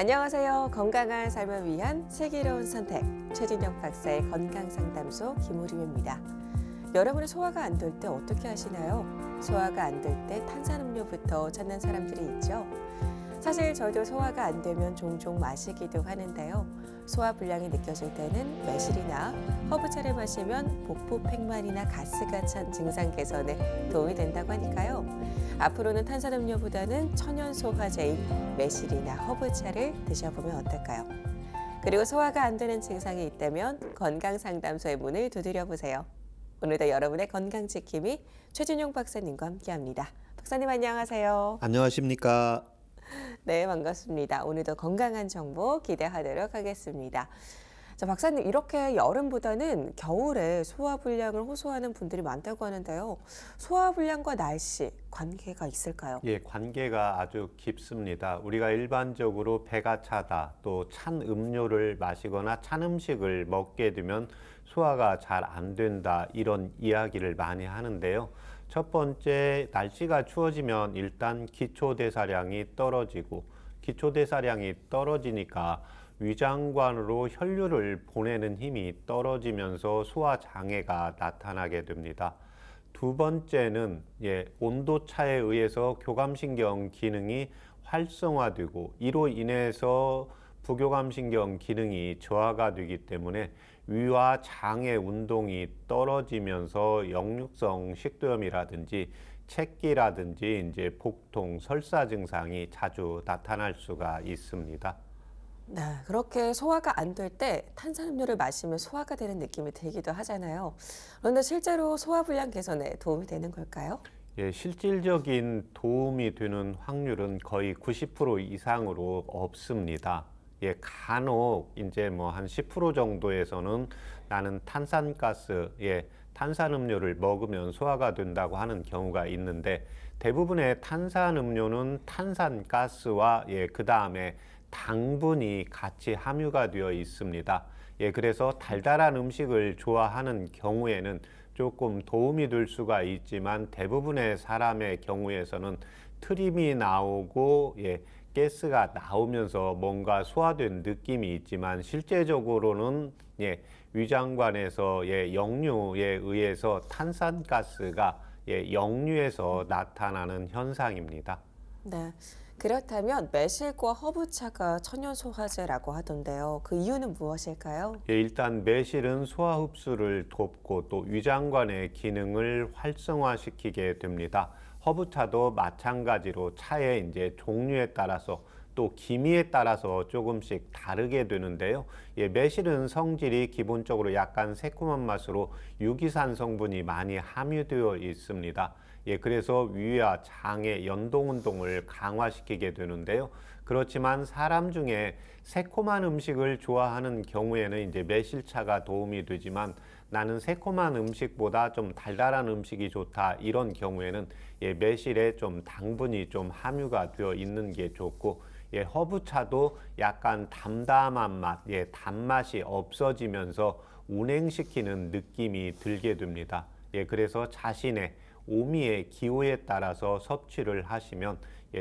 안녕하세요. 건강한 삶을 위한 슬기로운 선택, 최진영 박사의 건강상담소 김우림입니다. 여러분의 소화가 안 될 때 어떻게 하시나요? 소화가 안 될 때 탄산음료부터 찾는 사람들이 있죠. 사실 저도 소화가 안 되면 종종 마시기도 하는데요. 소화 불량이 느껴질 때는 매실이나 허브차를 마시면 복부 팽만이나 가스가 찬 증상 개선에 도움이 된다고 하니까요. 앞으로는 탄산음료보다는 천연 소화제인 매실이나 허브차를 드셔보면 어떨까요? 그리고 소화가 안 되는 증상이 있다면 건강상담소의 문을 두드려 보세요. 오늘도 여러분의 건강지킴이 최진용 박사님과 함께합니다. 박사님 안녕하세요. 안녕하십니까? 네, 반갑습니다. 오늘도 건강한 정보 기대하도록 하겠습니다. 자, 박사님, 이렇게 여름보다는 겨울에 소화불량을 호소하는 분들이 많다고 하는데요. 소화불량과 날씨, 관계가 있을까요? 예, 관계가 아주 깊습니다. 우리가 일반적으로 배가 차다, 또 찬 음료를 마시거나 찬 음식을 먹게 되면 소화가 잘 안 된다, 이런 이야기를 많이 하는데요. 첫 번째, 날씨가 추워지면 일단 기초대사량이 떨어지고, 기초대사량이 떨어지니까 위장관으로 혈류를 보내는 힘이 떨어지면서 소화 장애가 나타나게 됩니다. 두 번째는 온도차에 의해서 교감신경 기능이 활성화되고 이로 인해서 부교감신경 기능이 저하가 되기 때문에 위와 장의 운동이 떨어지면서 역류성 식도염이라든지 체기라든지 복통, 설사 증상이 자주 나타날 수가 있습니다. 네, 그렇게 소화가 안 될 때 탄산음료를 마시면 소화가 되는 느낌이 들기도 하잖아요. 그런데 실제로 소화불량 개선에 도움이 되는 걸까요? 예, 실질적인 도움이 되는 확률은 거의 90% 이상으로 없습니다. 예, 간혹 한 10% 정도에서는 나는 탄산가스, 탄산음료를 먹으면 소화가 된다고 하는 경우가 있는데 대부분의 탄산음료는 탄산가스와 그 다음에 당분이 같이 함유가 되어 있습니다. 그래서 달달한 음식을 좋아하는 경우에는 조금 도움이 될 수가 있지만 대부분의 사람의 경우에서는 트림이 나오고 가스가 나오면서 뭔가 소화된 느낌이 있지만 실제적으로는 위장관에서 역류에 의해서 탄산가스가 역류에서 나타나는 현상입니다. 네, 그렇다면 매실과 허브차가 천연 소화제라고 하던데요. 그 이유는 무엇일까요? 일단 매실은 소화 흡수를 돕고 또 위장관의 기능을 활성화시키게 됩니다. 허브차도 마찬가지로 차의 종류에 따라서 또 기미에 따라서 조금씩 다르게 되는데요. 매실은 성질이 기본적으로 약간 새콤한 맛으로 유기산 성분이 많이 함유되어 있습니다. 그래서 위와 장의 연동 운동을 강화시키게 되는데요. 그렇지만 사람 중에 새콤한 음식을 좋아하는 경우에는 매실차가 도움이 되지만 나는 새콤한 음식보다 좀 달달한 음식이 좋다, 이런 경우에는 매실에 좀 당분이 좀 함유가 되어 있는 게 좋고, 허브차도 약간 담담한 맛, 단맛이 없어지면서 운행시키는 느낌이 들게 됩니다. 그래서 자신의 오미의 기호에 따라서 섭취를 하시면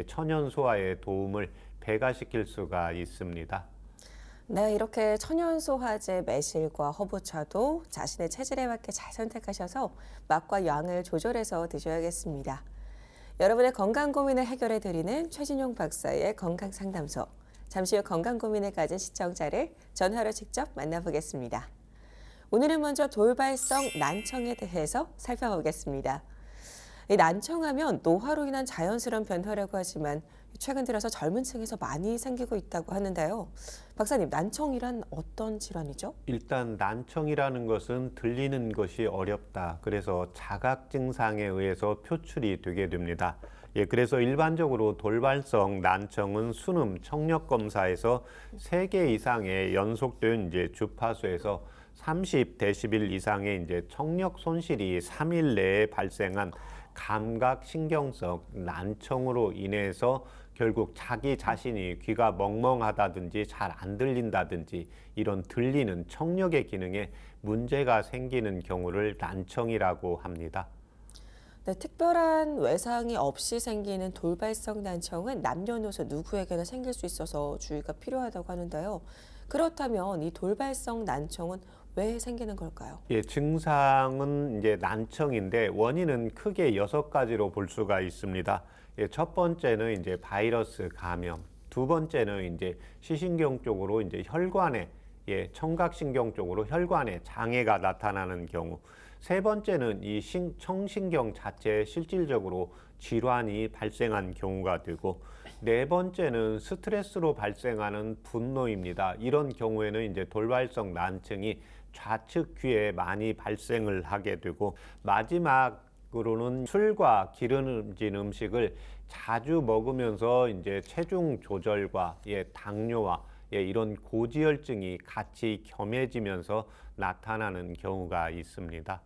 천연 소화에 도움을 배가시킬 수가 있습니다. 네, 이렇게 천연 소화제 매실과 허브차도 자신의 체질에 맞게 잘 선택하셔서 맛과 양을 조절해서 드셔야겠습니다. 여러분의 건강 고민을 해결해 드리는 최진용 박사의 건강상담소. 잠시 후 건강 고민을 가진 시청자를 전화로 직접 만나보겠습니다. 오늘은 먼저 돌발성 난청에 대해서 살펴보겠습니다. 이 난청하면 노화로 인한 자연스러운 변화라고 하지만 최근 들어서 젊은 층에서 많이 생기고 있다고 하는데요. 박사님, 난청이란 어떤 질환이죠? 일단 난청이라는 것은 들리는 것이 어렵다. 그래서 자각 증상에 의해서 표출이 되게 됩니다. 그래서 일반적으로 돌발성 난청은 순음 청력 검사에서 3개 이상의 연속된 주파수에서 30데시벨 이상의 청력 손실이 3일 내에 발생한 감각 신경성 난청으로 인해서 결국 자기 자신이 귀가 멍멍하다든지 잘 안 들린다든지 이런 들리는 청력의 기능에 문제가 생기는 경우를 난청이라고 합니다. 네, 특별한 외상이 없이 생기는 돌발성 난청은 남녀노소 누구에게나 생길 수 있어서 주의가 필요하다고 하는데요. 그렇다면 이 돌발성 난청은 왜 생기는 걸까요? 예, 증상은 이제 난청인데 원인은 크게 6가지로 볼 수가 있습니다. 예, 첫 번째는 이제 바이러스 감염, 두 번째는 이제 시신경 쪽으로 이제 혈관에 청각신경 쪽으로 혈관에 장애가 나타나는 경우, 세 번째는 이 청신경 자체에 실질적으로 질환이 발생한 경우가 되고, 네 번째는 스트레스로 발생하는 분노입니다. 이런 경우에는 이제 돌발성 난청이 좌측 귀에 많이 발생을 하게 되고, 마지막으로는 술과 기름진 음식을 자주 먹으면서 이제 체중 조절과 당뇨와 이런 고지혈증이 같이 겸해지면서 나타나는 경우가 있습니다.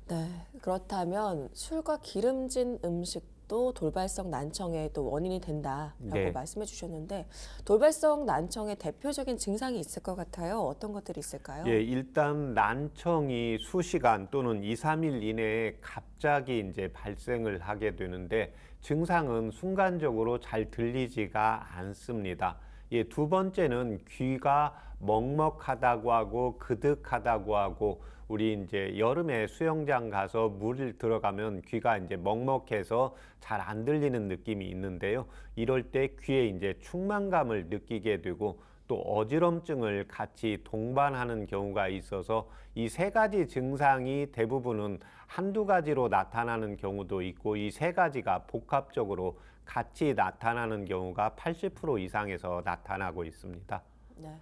네, 그렇다면 술과 기름진 음식도 돌발성 난청의 또 원인이 된다라고 네. 말씀해 주셨는데 돌발성 난청의 대표적인 증상이 있을 것 같아요. 어떤 것들이 있을까요? 예, 일단 난청이 수시간 또는 2, 3일 이내에 갑자기 이제 발생을 하게 되는데 증상은 순간적으로 잘 들리지가 않습니다. 예, 두 번째는 귀가 먹먹하다고 하고 그득하다고 하고, 우리 이제 여름에 수영장 가서 물 들어가면 귀가 이제 먹먹해서 잘 안 들리는 느낌이 있는데요. 이럴 때 귀에 이제 충만감을 느끼게 되고 또 어지럼증을 같이 동반하는 경우가 있어서 이 세 가지 증상이 대부분은 한두 가지로 나타나는 경우도 있고, 이 세 가지가 복합적으로 같이 나타나는 경우가 80% 이상에서 나타나고 있습니다. 네.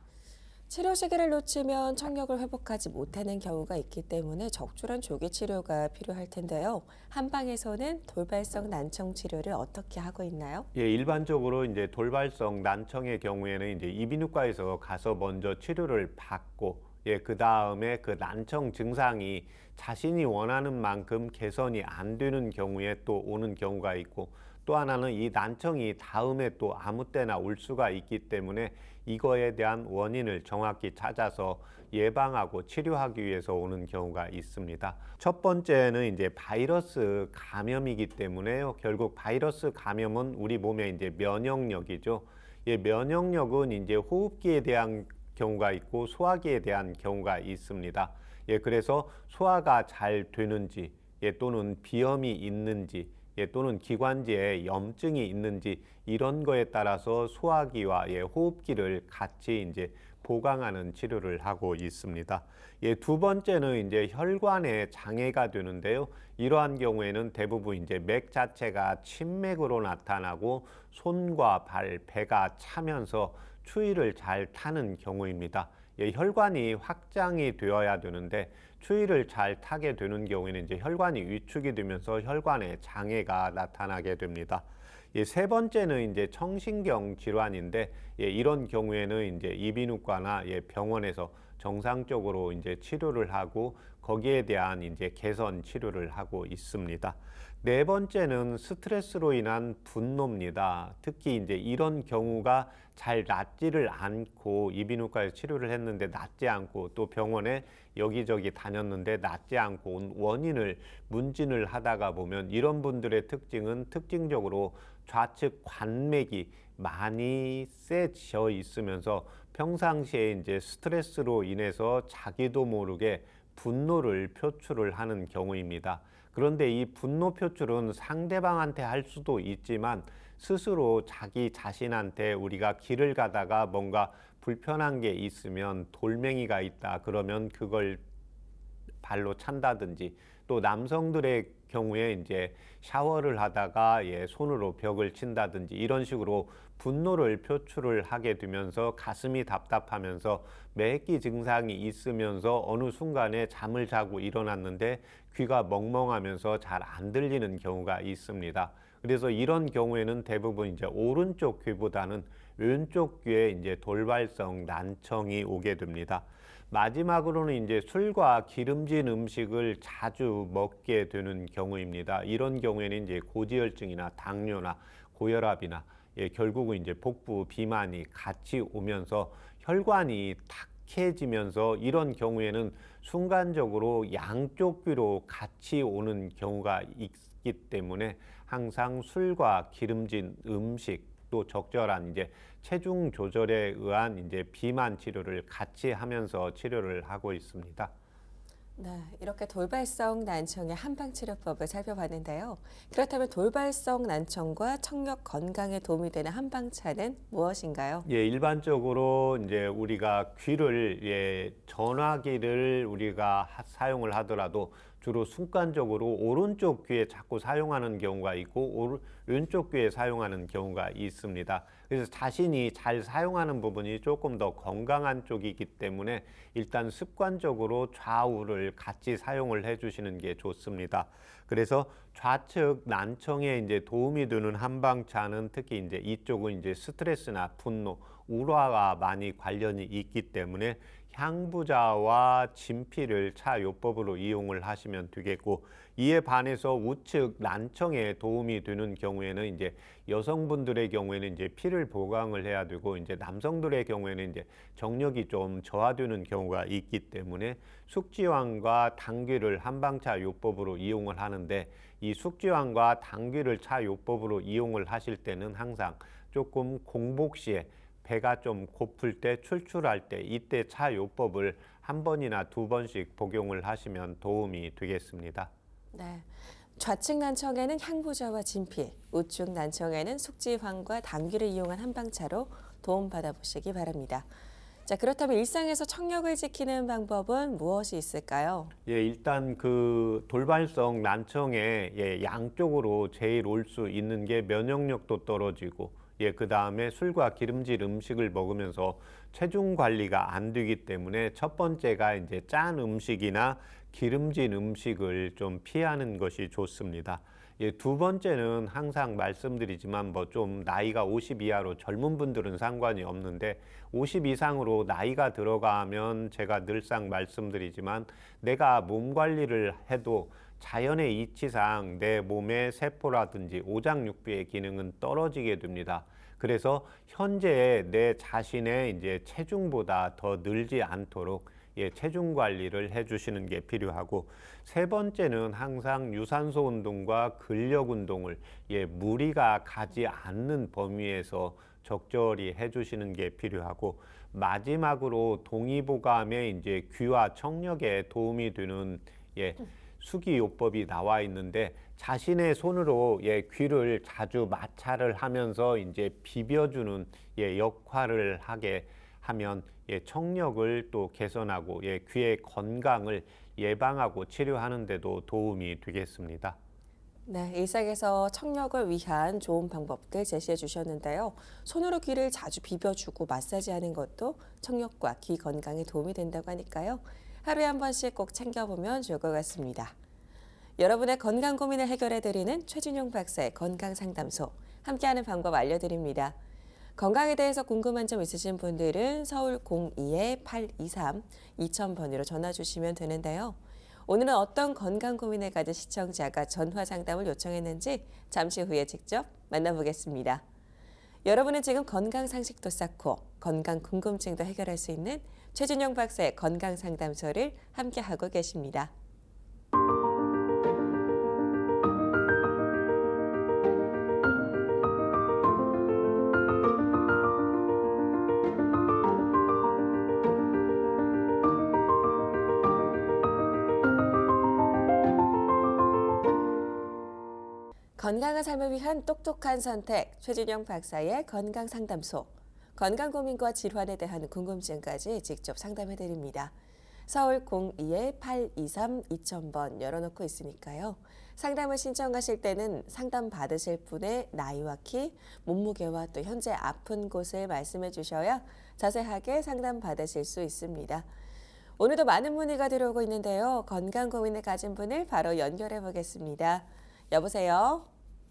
치료 시기를 놓치면 청력을 회복하지 못하는 경우가 있기 때문에 적절한 조기 치료가 필요할 텐데요. 한방에서는 돌발성 난청 치료를 어떻게 하고 있나요? 예, 일반적으로 이제 돌발성 난청의 경우에는 이제 이비인후과에서 가서 먼저 치료를 받고, 그 다음에 그 난청 증상이 자신이 원하는 만큼 개선이 안 되는 경우에 또 오는 경우가 있고, 또 하나는 이 난청이 다음에 또 아무 때나 올 수가 있기 때문에 이거에 대한 원인을 정확히 찾아서 예방하고 치료하기 위해서 오는 경우가 있습니다. 첫 번째는 이제 바이러스 감염이기 때문에요. 결국 바이러스 감염은 우리 몸의 이제 면역력이죠. 면역력은 이제 호흡기에 대한 경우가 있고 소화기에 대한 경우가 있습니다. 그래서 소화가 잘 되는지, 또는 비염이 있는지, 또는 기관지에 염증이 있는지 이런 거에 따라서 소화기와 호흡기를 같이 이제 보강하는 치료를 하고 있습니다. 두 번째는 이제 혈관에 장애가 되는데요. 이러한 경우에는 대부분 이제 맥 자체가 침맥으로 나타나고 손과 발, 배가 차면서 추위를 잘 타는 경우입니다. 혈관이 확장이 되어야 되는데 추위를 잘 타게 되는 경우에는 이제 혈관이 위축이 되면서 혈관에 장애가 나타나게 됩니다. 세 번째는 이제 청신경 질환인데, 이런 경우에는 이제 이비인후과나 병원에서 정상적으로 이제 치료를 하고 거기에 대한 이제 개선 치료를 하고 있습니다. 네 번째는 스트레스로 인한 분노입니다. 특히 이제 이런 경우가 잘 낫지를 않고, 이비인후과에서 치료를 했는데 낫지 않고 또 병원에 여기저기 다녔는데 낫지 않고 온 원인을 문진을 하다가 보면 이런 분들의 특징은 특징적으로 좌측 관맥이 많이 세져 있으면서 평상시에 이제 스트레스로 인해서 자기도 모르게 분노를 표출을 하는 경우입니다. 그런데 이 분노 표출은 상대방한테 할 수도 있지만 스스로 자기 자신한테, 우리가 길을 가다가 뭔가 불편한 게 있으면 돌멩이가 있다 그러면 그걸 발로 찬다든지, 또 남성들의 경우에 이제 샤워를 하다가 손으로 벽을 친다든지 이런 식으로 분노를 표출을 하게 되면서 가슴이 답답하면서 매기 증상이 있으면서 어느 순간에 잠을 자고 일어났는데 귀가 멍멍하면서 잘 안 들리는 경우가 있습니다. 그래서 이런 경우에는 대부분 이제 오른쪽 귀보다는 왼쪽 귀에 이제 돌발성 난청이 오게 됩니다. 마지막으로는 이제 술과 기름진 음식을 자주 먹게 되는 경우입니다. 이런 경우에는 이제 고지혈증이나 당뇨나 고혈압이나 결국은 이제 복부 비만이 같이 오면서 혈관이 탁 약해지면서 이런 경우에는 순간적으로 양쪽 귀로 같이 오는 경우가 있기 때문에 항상 술과 기름진 음식 또 적절한 이제 체중 조절에 의한 이제 비만 치료를 같이 하면서 치료를 하고 있습니다. 네, 이렇게 돌발성 난청의 한방 치료법을 살펴봤는데요. 그렇다면 돌발성 난청과 청력 건강에 도움이 되는 한방차는 무엇인가요? 예, 일반적으로 이제 우리가 귀를 전화기를 우리가 사용을 하더라도 주로 순간적으로 오른쪽 귀에 자꾸 사용하는 경우가 있고 왼쪽 귀에 사용하는 경우가 있습니다. 그래서 자신이 잘 사용하는 부분이 조금 더 건강한 쪽이기 때문에 일단 습관적으로 좌우를 같이 사용을 해주시는 게 좋습니다. 그래서 좌측 난청에 이제 도움이 되는 한방차는 특히 이제 이쪽은 이제 스트레스나 분노, 우라가 많이 관련이 있기 때문에 향부자와 진피를 차요법으로 이용을 하시면 되겠고, 이에 반해서 우측 난청에 도움이 되는 경우에는 이제 여성분들의 경우에는 이제 피를 보강을 해야 되고, 이제 남성들의 경우에는 이제 정력이 좀 저하되는 경우가 있기 때문에 숙지황과 당귀를 한방차 요법으로 이용을 하는데, 이 숙지황과 당귀를 차요법으로 이용을 하실 때는 항상 조금 공복 시에 배가 좀 고플 때, 출출할 때, 이때 차요법을 한 번이나 두 번씩 복용을 하시면 도움이 되겠습니다. 네. 좌측 난청에는 향부자와 진피, 우측 난청에는 숙지황과 당귀를 이용한 한방차로 도움받아 보시기 바랍니다. 자, 그렇다면 일상에서 청력을 지키는 방법은 무엇이 있을까요? 예, 일단 그 돌발성 난청에 양쪽으로 제일 올 수 있는 게 면역력도 떨어지고, 그 다음에 술과 기름질 음식을 먹으면서 체중 관리가 안 되기 때문에 첫 번째가 이제 짠 음식이나 기름진 음식을 좀 피하는 것이 좋습니다. 두 번째는 항상 말씀드리지만 뭐 좀 나이가 50 이하로 젊은 분들은 상관이 없는데 50 이상으로 나이가 들어가면 제가 늘상 말씀드리지만 내가 몸 관리를 해도 자연의 이치상 내 몸의 세포라든지 오장육부의 기능은 떨어지게 됩니다. 그래서 현재 내 자신의 이제 체중보다 더 늘지 않도록 체중 관리를 해주시는 게 필요하고, 세 번째는 항상 유산소 운동과 근력 운동을 무리가 가지 않는 범위에서 적절히 해주시는 게 필요하고, 마지막으로 동의보감에 이제 귀와 청력에 도움이 되는 수기요법이 나와 있는데, 자신의 손으로 귀를 자주 마찰을 하면서 이제 비벼주는 역할을 하게 하면 청력을 또 개선하고 귀의 건강을 예방하고 치료하는 데도 도움이 되겠습니다. 네, 일상에서 청력을 위한 좋은 방법들 제시해 주셨는데요. 손으로 귀를 자주 비벼주고 마사지하는 것도 청력과 귀 건강에 도움이 된다고 하니까요. 하루에 한 번씩 꼭 챙겨보면 좋을 것 같습니다. 여러분의 건강 고민을 해결해드리는 최준용 박사의 건강상담소, 함께하는 방법 알려드립니다. 건강에 대해서 궁금한 점 있으신 분들은 서울 02-823 2000번으로 전화 주시면 되는데요. 오늘은 어떤 건강 고민을 가진 시청자가 전화 상담을 요청했는지 잠시 후에 직접 만나보겠습니다. 여러분은 지금 건강 상식도 쌓고 건강 궁금증도 해결할 수 있는 최준용 박사의 건강 상담소를 함께하고 계십니다. 건강한 삶을 위한 똑똑한 선택, 최준영 박사의 건강상담소. 건강 고민과 질환에 대한 궁금증까지 직접 상담해드립니다. 서울 02-823 2000번 열어놓고 있으니까요. 상담을 신청하실 때는 상담 받으실 분의 나이와 키, 몸무게와 또 현재 아픈 곳을 말씀해 주셔야 자세하게 상담 받으실 수 있습니다. 오늘도 많은 문의가 들어오고 있는데요. 건강 고민을 가진 분을 바로 연결해 보겠습니다. 여보세요?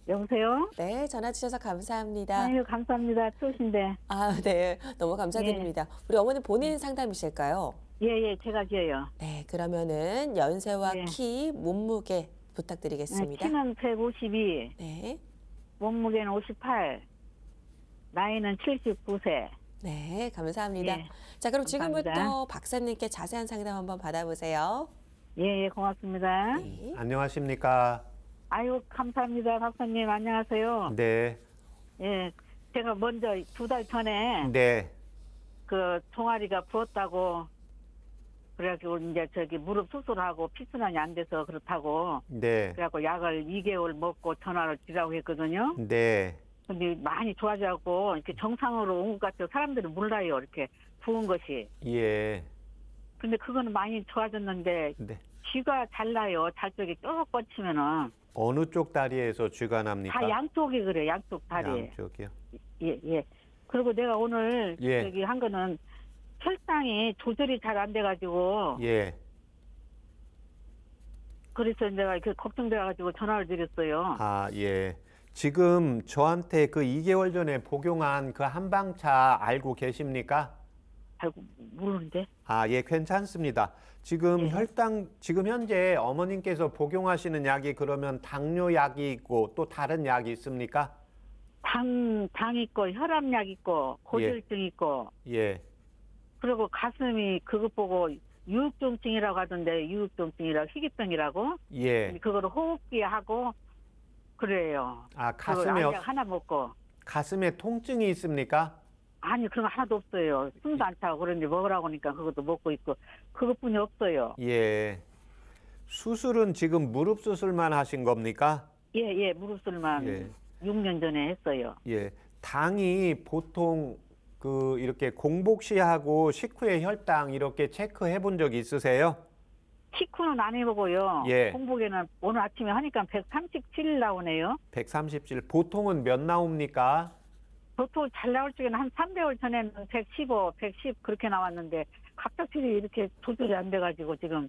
여보세요? 네, 전화 주셔서 감사합니다. 아유, 감사합니다. 추우신데. 아, 네. 너무 감사드립니다. 우리 어머니 본인 상담이실까요? 예, 제가 지어요. 네, 그러면은 연세와 네. 키, 몸무게 부탁드리겠습니다. 키는 152, 네. 몸무게는 58, 나이는 79세. 네, 감사합니다. 예, 자, 그럼 감사합니다. 지금부터 박사님께 자세한 상담 한번 받아보세요. 예, 고맙습니다. 네. 안녕하십니까? 아유, 감사합니다. 박사님, 안녕하세요. 네, 예, 제가 먼저 2달 전에 네, 그 종아리가 부었다고 그래가지고 이제 저기 무릎 수술하고 피순환이 안 돼서 그렇다고 네, 그래갖고 약을 2개월 먹고 전화를 드리라고 했거든요. 네, 근데 많이 좋아져갖고 이렇게 정상으로 온 것 같아요. 사람들은 몰라요. 이렇게 부은 것이. 예, 근데 그거는 많이 좋아졌는데 네. 쥐가 잘 나요. 잘 쪽이 쭉 뻗치면은 어느 쪽 다리에서 쥐가 납니까? 다 양쪽이 그래. 양쪽 다리에. 양쪽이요. 예, 예. 그리고 내가 오늘 예. 저기 한 거는 혈당이 조절이 잘 안 돼가지고 예. 그래서 내가 그 걱정돼가지고 전화를 드렸어요. 아, 예. 지금 저한테 그 2개월 전에 복용한 그 한방차 알고 계십니까? 아이고 모르는데. 아, 예, 괜찮습니다. 지금 예. 지금 현재 어머님께서 복용하시는 약이 그러면 당뇨 약이 있고 또 다른 약이 있습니까? 당 있고 혈압약 있고 고지혈증 있고 예. 그리고 가슴이 그것 보고 유육증이라고 하던데 유육증이라고 희귀병이라고 예. 그거를 호흡기 하고 그래요. 아, 그거 약 하나 먹고 가슴에 통증이 있습니까? 아니 그런 거 하나도 없어요. 숨도 안 차고 그런데 먹으라고 하니까 그것도 먹고 있고 그것뿐이 없어요. 예. 수술은 지금 무릎 수술만 하신 겁니까? 예, 무릎술만 예. 6년 전에 했어요. 예. 당이 보통 그 이렇게 공복시하고 식후에 혈당 이렇게 체크해 본 적 있으세요? 식후는 안 해보고요. 예. 공복에는 오늘 아침에 하니까 137 나오네요. 137. 보통은 몇 나옵니까? 보통 잘 나올 적에는 한 3개월 전에는 115, 110 그렇게 나왔는데 갑자기 이렇게 조절이 안 돼가지고 지금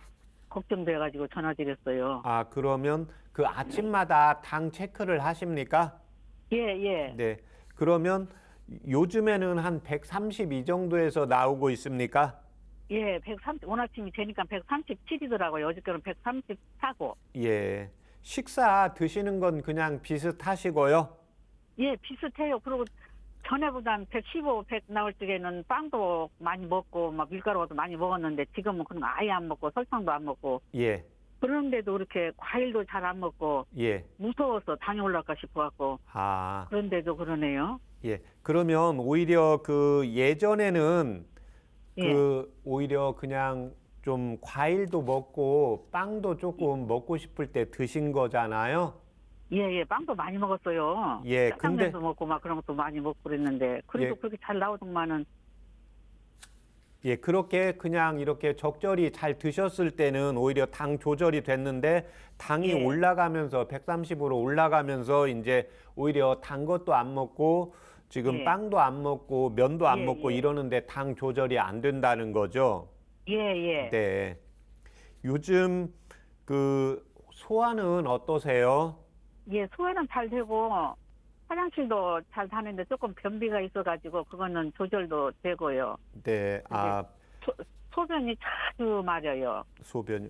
걱정돼가지고 전화드렸어요. 아, 그러면 그 아침마다 당 체크를 하십니까? 예. 네. 그러면 요즘에는 한 132 정도에서 나오고 있습니까? 예, 130, 오늘 아침이 되니까 137이더라고요. 어저께는 134고. 예. 식사 드시는 건 그냥 비슷하시고요. 예, 비슷해요. 그리고 전에보단 115, 100 나올 적에는 빵도 많이 먹고 막 밀가루도 많이 먹었는데 지금은 그런 거 아예 안 먹고 설탕도 안 먹고 예. 그런데도 그렇게 과일도 잘 안 먹고 예. 무서워서 당이 올라갈까 싶어갖고 아, 그런데도 그러네요. 예. 그러면 오히려 그 예전에는 예. 그 오히려 그냥 좀 과일도 먹고 빵도 조금 먹고 싶을 때 드신 거잖아요. 예, 빵도 많이 먹었어요. 예, 짜장면도 먹고 막 그런 것도 많이 먹고 그랬는데 그래도 예. 그렇게 잘 나오더만은 예, 그렇게 그냥 이렇게 적절히 잘 드셨을 때는 오히려 당 조절이 됐는데 당이 예. 올라가면서 130으로 올라가면서 이제 오히려 단 것도 안 먹고 지금 예. 빵도 안 먹고 면도 안 예, 먹고 예. 이러는데 당 조절이 안 된다는 거죠. 예. 네. 요즘 그 소화는 어떠세요? 예, 소화는 잘 되고 화장실도 잘 다니는데 조금 변비가 있어가지고 그거는 조절도 되고요. 네. 아, 소변이 자주 마려요. 소변이.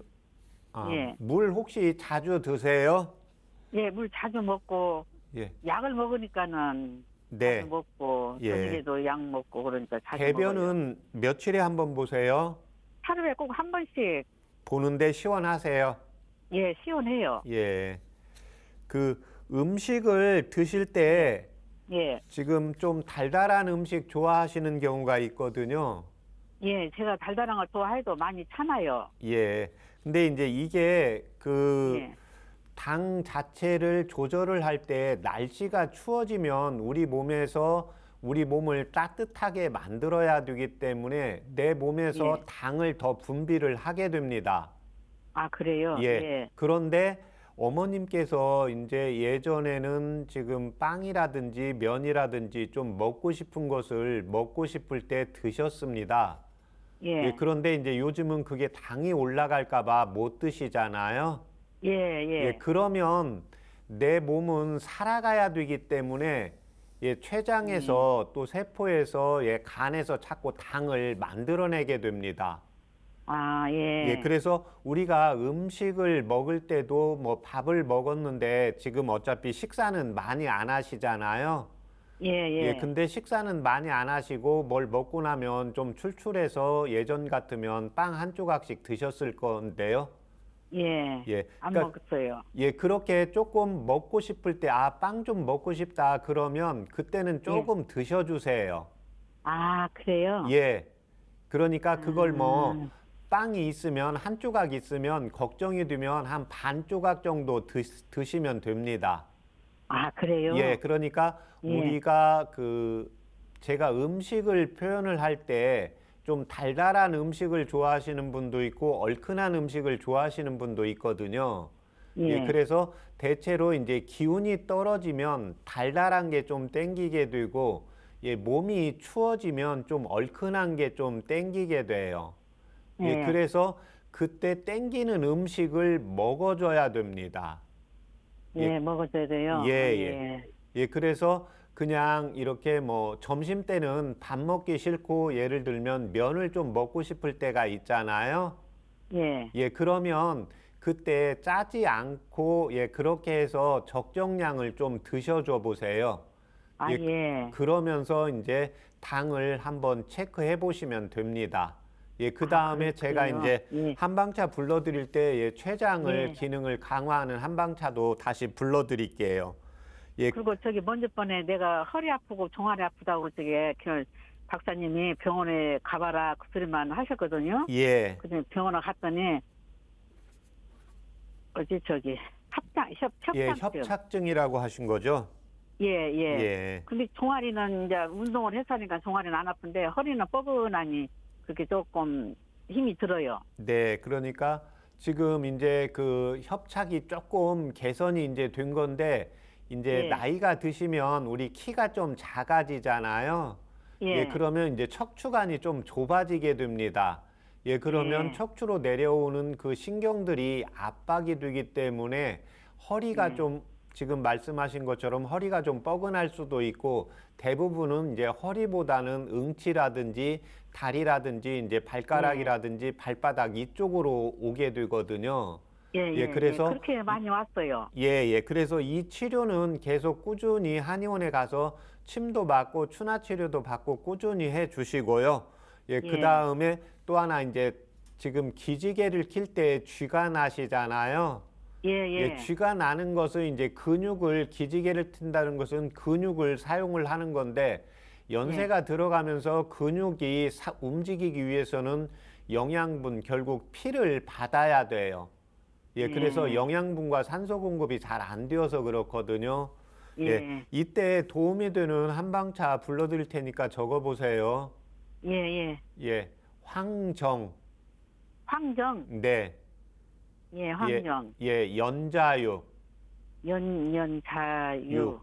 아, 예. 물 혹시 자주 드세요? 예, 물 자주 먹고 예. 약을 먹으니까는 네. 자주 먹고 예. 저녁에도 약 먹고 그러니까 자주 먹어요. 배변은 며칠에 한 번 보세요? 하루에 꼭 한 번씩 보는데 시원하세요? 예 시원해요. 예. 그 음식을 드실 때 예, 지금 좀 달달한 음식 좋아하시는 경우가 있거든요. 예, 제가 달달한 걸 좋아해도 많이 참아요. 예. 근데 이제 이게 그 예, 당 자체를 조절을 할 때 날씨가 추워지면 우리 몸에서 우리 몸을 따뜻하게 만들어야 되기 때문에 내 몸에서 예. 당을 더 분비를 하게 됩니다. 아 그래요. 예. 그런데 어머님께서 이제 예전에는 지금 빵이라든지 면이라든지 좀 먹고 싶은 것을 먹고 싶을 때 드셨습니다. 예, 예, 그런데 이제 요즘은 그게 당이 올라갈까 봐 못 드시잖아요. 예, 예, 그러면 내 몸은 살아가야 되기 때문에 예, 췌장에서 또 세포에서 예, 간에서 자꾸 당을 만들어내게 됩니다. 아 예, 예, 그래서 우리가 음식을 먹을 때도 뭐 밥을 먹었는데 지금 어차피 식사는 많이 안 하시잖아요. 예, 예. 예, 근데 식사는 많이 안 하시고 뭘 먹고 나면 좀 출출해서 예전 같으면 빵 한 조각씩 드셨을 건데요. 예. 예, 안 그러니까 먹었어요. 예, 그렇게 조금 먹고 싶을 때, 아, 빵 좀 먹고 싶다 그러면 그때는 조금 드셔주세요. 아, 그래요? 예, 그러니까 그걸 뭐 아, 빵이 있으면 한 조각 있으면 걱정이 되면 한 반 조각 정도 드시면 됩니다. 아, 그래요? 예, 그러니까 예. 우리가 제가 음식을 표현을 할 때 좀 달달한 음식을 좋아하시는 분도 있고 얼큰한 음식을 좋아하시는 분도 있거든요. 예, 예. 그래서 대체로 이제 기운이 떨어지면 달달한 게 좀 땡기게 되고, 예, 몸이 추워지면 좀 얼큰한 게 좀 땡기게 돼요. 예, 예. 그래서 그때 땡기는 음식을 먹어줘야 됩니다. 예, 먹어줘야 돼요. 예, 예. 예, 그래서 그냥 이렇게 뭐 점심 때는 밥 먹기 싫고 예를 들면 면을 좀 먹고 싶을 때가 있잖아요. 예. 예, 그러면 그때 짜지 않고 예, 그렇게 해서 적정량을 좀 드셔줘 보세요. 아, 예, 예. 그러면서 이제 당을 한번 체크해 보시면 됩니다. 예, 그 다음에 제가 그렇군요. 이제 예. 한방차 불러드릴 때 예, 췌장을 예. 기능을 강화하는 한방차도 다시 불러드릴게요. 예, 그리고 저기 먼저 번에 내가 허리 아프고 종아리 아프다고 저기 그 박사님이 병원에 가봐라 그 소리만 하셨거든요. 예, 그래서 병원에 갔더니 어디 저기 예, 협착증. 협착증이라고 하신 거죠? 예, 예. 예. 근데 종아리는 이제 운동을 했으니까 종아리는 안 아픈데 허리는 뻐근하니 그렇게 조금 힘이 들어요. 네, 그러니까 지금 이제 그 협착이 조금 개선이 이제 된 건데 이제 예. 나이가 드시면 우리 키가 좀 작아지잖아요. 예. 예, 그러면 이제 척추관이 좀 좁아지게 됩니다. 예, 그러면 예. 척추로 내려오는 그 신경들이 압박이 되기 때문에 허리가 예. 좀 지금 말씀하신 것처럼 허리가 좀 뻐근할 수도 있고 대부분은 이제 허리보다는 응치라든지 다리라든지 이제 발가락이라든지 발바닥 이쪽으로 오게 되거든요. 예, 예, 예, 그래서 예. 그렇게 많이 왔어요. 예, 예. 그래서 이 치료는 계속 꾸준히 한의원에 가서 침도 맞고 추나 치료도 받고 꾸준히 해 주시고요. 예, 그 예. 다음에 또 하나 이제 지금 기지개를 킬 때 쥐가 나시잖아요. 예, 예. 예, 쥐가 나는 것은 이제 근육을 기지개를 튼다는 것은 근육을 사용을 하는 건데 연세가 들어가면서 근육이 움직이기 위해서는 영양분 결국 피를 받아야 돼요. 예, 그래서 예. 영양분과 산소 공급이 잘 안 되어서 그렇거든요. 예. 예, 이때 도움이 되는 한방차 불러드릴 테니까 적어보세요. 예, 예. 예, 황정, 황정. 네, 예, 황정. 예, 연자유, 연자유.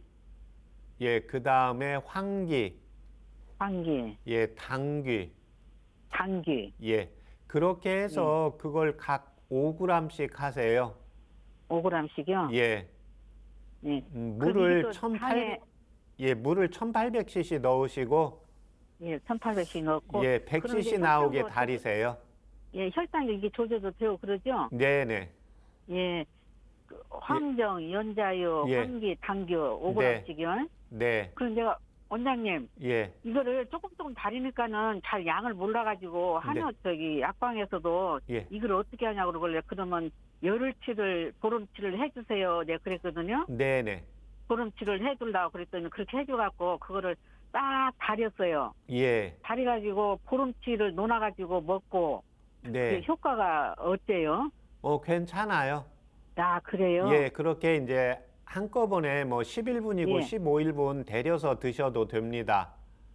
예, 그 다음에 황기, 황기. 예, 당귀, 당귀. 예, 그렇게 해서 그걸 각 5g씩 하세요. 5g씩이요? 예, 예. 물을 또 1800, 예, 물을 1800cc 넣으시고, 예, 1800씩 넣고. 예, 그럼 100cc 이제 나오게 혈당도 다리세요. 예, 혈당이 이게 조절도 되고 그러죠? 네네. 예. 그 황정, 연자유, 예. 황기, 당규 5g씩이요? 네. 그럼 내가 원장님 예. 이거를 조금 다리니까는 잘 양을 몰라가지고 한의원 저기 약방에서도 예. 이걸 어떻게 하냐고 그러길래 그러면 열흘치를 보름치를 해주세요. 내가 그랬거든요. 네네. 보름치를 해둘라고 그랬더니 그렇게 해줘갖고 그거를 딱 다렸어요. 예. 다려가지고 보름치를 논아가지고 먹고 네. 그 효과가 어때요? 괜찮아요. 아 그래요? 예, 그렇게 이제 한꺼번에 뭐 11분이고 예. 15일분 데려서 드셔도 됩니다.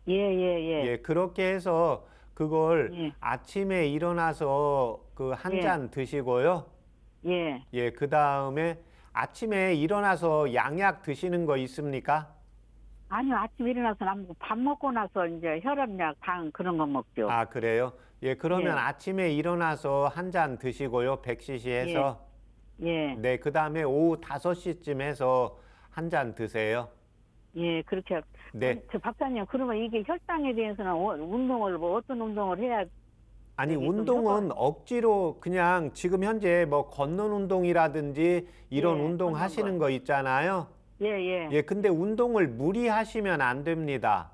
예예예. 예, 그렇게 해서 그걸 예. 아침에 일어나서 그 한 예. 잔 드시고요. 예. 예, 그 다음에 아침에 일어나서 양약 드시는 거 있습니까? 아니요 아침 일어나서 안 먹고 밥 먹고 나서 이제 혈압약 당 그런 거 먹죠. 아, 그래요? 예, 그러면 예. 아침에 일어나서 한 잔 드시고요. 100cc 해서. 예. 네, 그 다음에 오후 5시쯤 해서 한 잔 드세요. 예, 그렇게. 네. 저 박사님, 그러면 이게 혈당에 대해서는 운동을, 뭐 어떤 운동을 해야, 아니, 여기 좀 운동은 억지로 그냥 지금 현재 뭐 걷는 운동이라든지 이런 예, 운동 걷는 하시는 거. 거 있잖아요. 예, 예. 예, 근데 운동을 무리하시면 안 됩니다.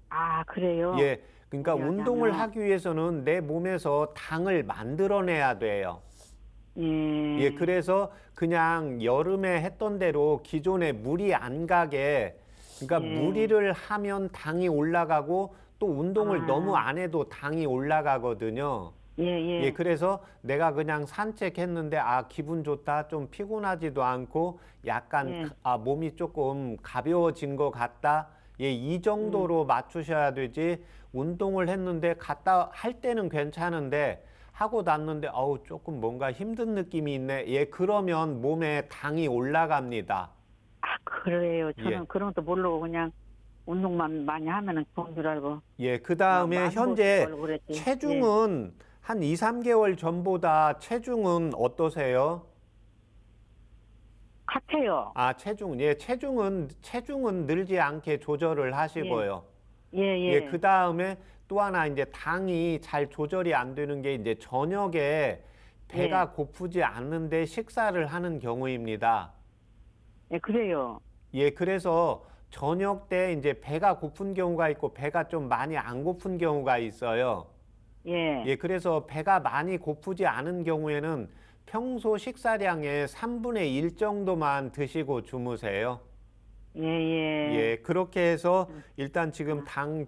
아, 그래요? 예, 그러니까 무리하지 운동을 않아요? 하기 위해서는 내 몸에서 당을 만들어내야 돼요. 예, 예. 그래서 그냥 여름에 했던 대로 기존에 물이 안 가게, 그러니까 예. 무리를 하면 당이 올라가고 또 운동을 아. 너무 안 해도 당이 올라가거든요. 예, 예. 예, 그래서 내가 그냥 산책했는데 아, 기분 좋다, 좀 피곤하지도 않고 약간 예. 몸이 조금 가벼워진 것 같다. 예, 이 정도로 맞추셔야 되지. 운동을 했는데 갔다 할 때는 괜찮은데 하고 났는데 어우, 조금 뭔가 힘든 느낌이 있네. 예, 그러면 몸에 당이 올라갑니다. 아, 그래요. 저는 예. 그런 것도 모르고 그냥 운동만 많이 하면은 좋은 줄 알고. 예, 그 다음에 마음 현재 먹고 그랬지. 체중은 한 2, 3개월 전보다 체중은 어떠세요? 같아요. 아, 체중은 늘지 않게 조절을 하시고요. 예, 예. 예, 그 다음에 또 하나 이제 당이 잘 조절이 안 되는 게 이제 저녁에 배가 예. 고프지 않는데 식사를 하는 경우입니다. 예, 그래요. 예, 그래서 저녁 때 이제 배가 고픈 경우가 있고 배가 좀 많이 안 고픈 경우가 있어요. 예. 예, 그래서 배가 많이 고프지 않은 경우에는 평소 식사량의 3분의 1 정도만 드시고 주무세요. 예, 예. 예, 그렇게 해서 일단 지금 당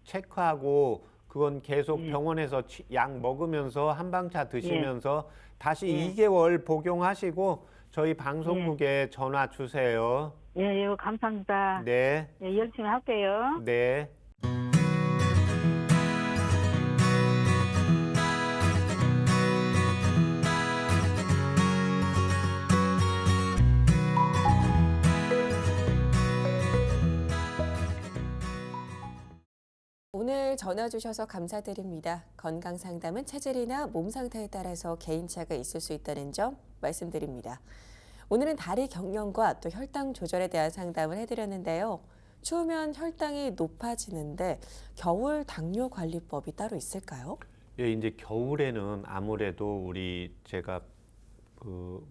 체크하고 그건 계속 예. 병원에서 약 먹으면서 한방차 드시면서 다시 예. 2개월 복용하시고 저희 방송국에 전화 주세요. 예, 예. 감사합니다. 네, 예, 열심히 할게요. 네. 오늘 전화 주셔서 감사드립니다. 건강 상담은 체질이나 몸 상태에 따라서 개인차가 있을 수 있다는 점 말씀드립니다. 오늘은 다리 경련과 또 혈당 조절에 대한 상담을 해드렸는데요. 추우면 혈당이 높아지는데 겨울 당뇨 관리법이 따로 있을까요? 예, 이제 겨울에는 아무래도 제가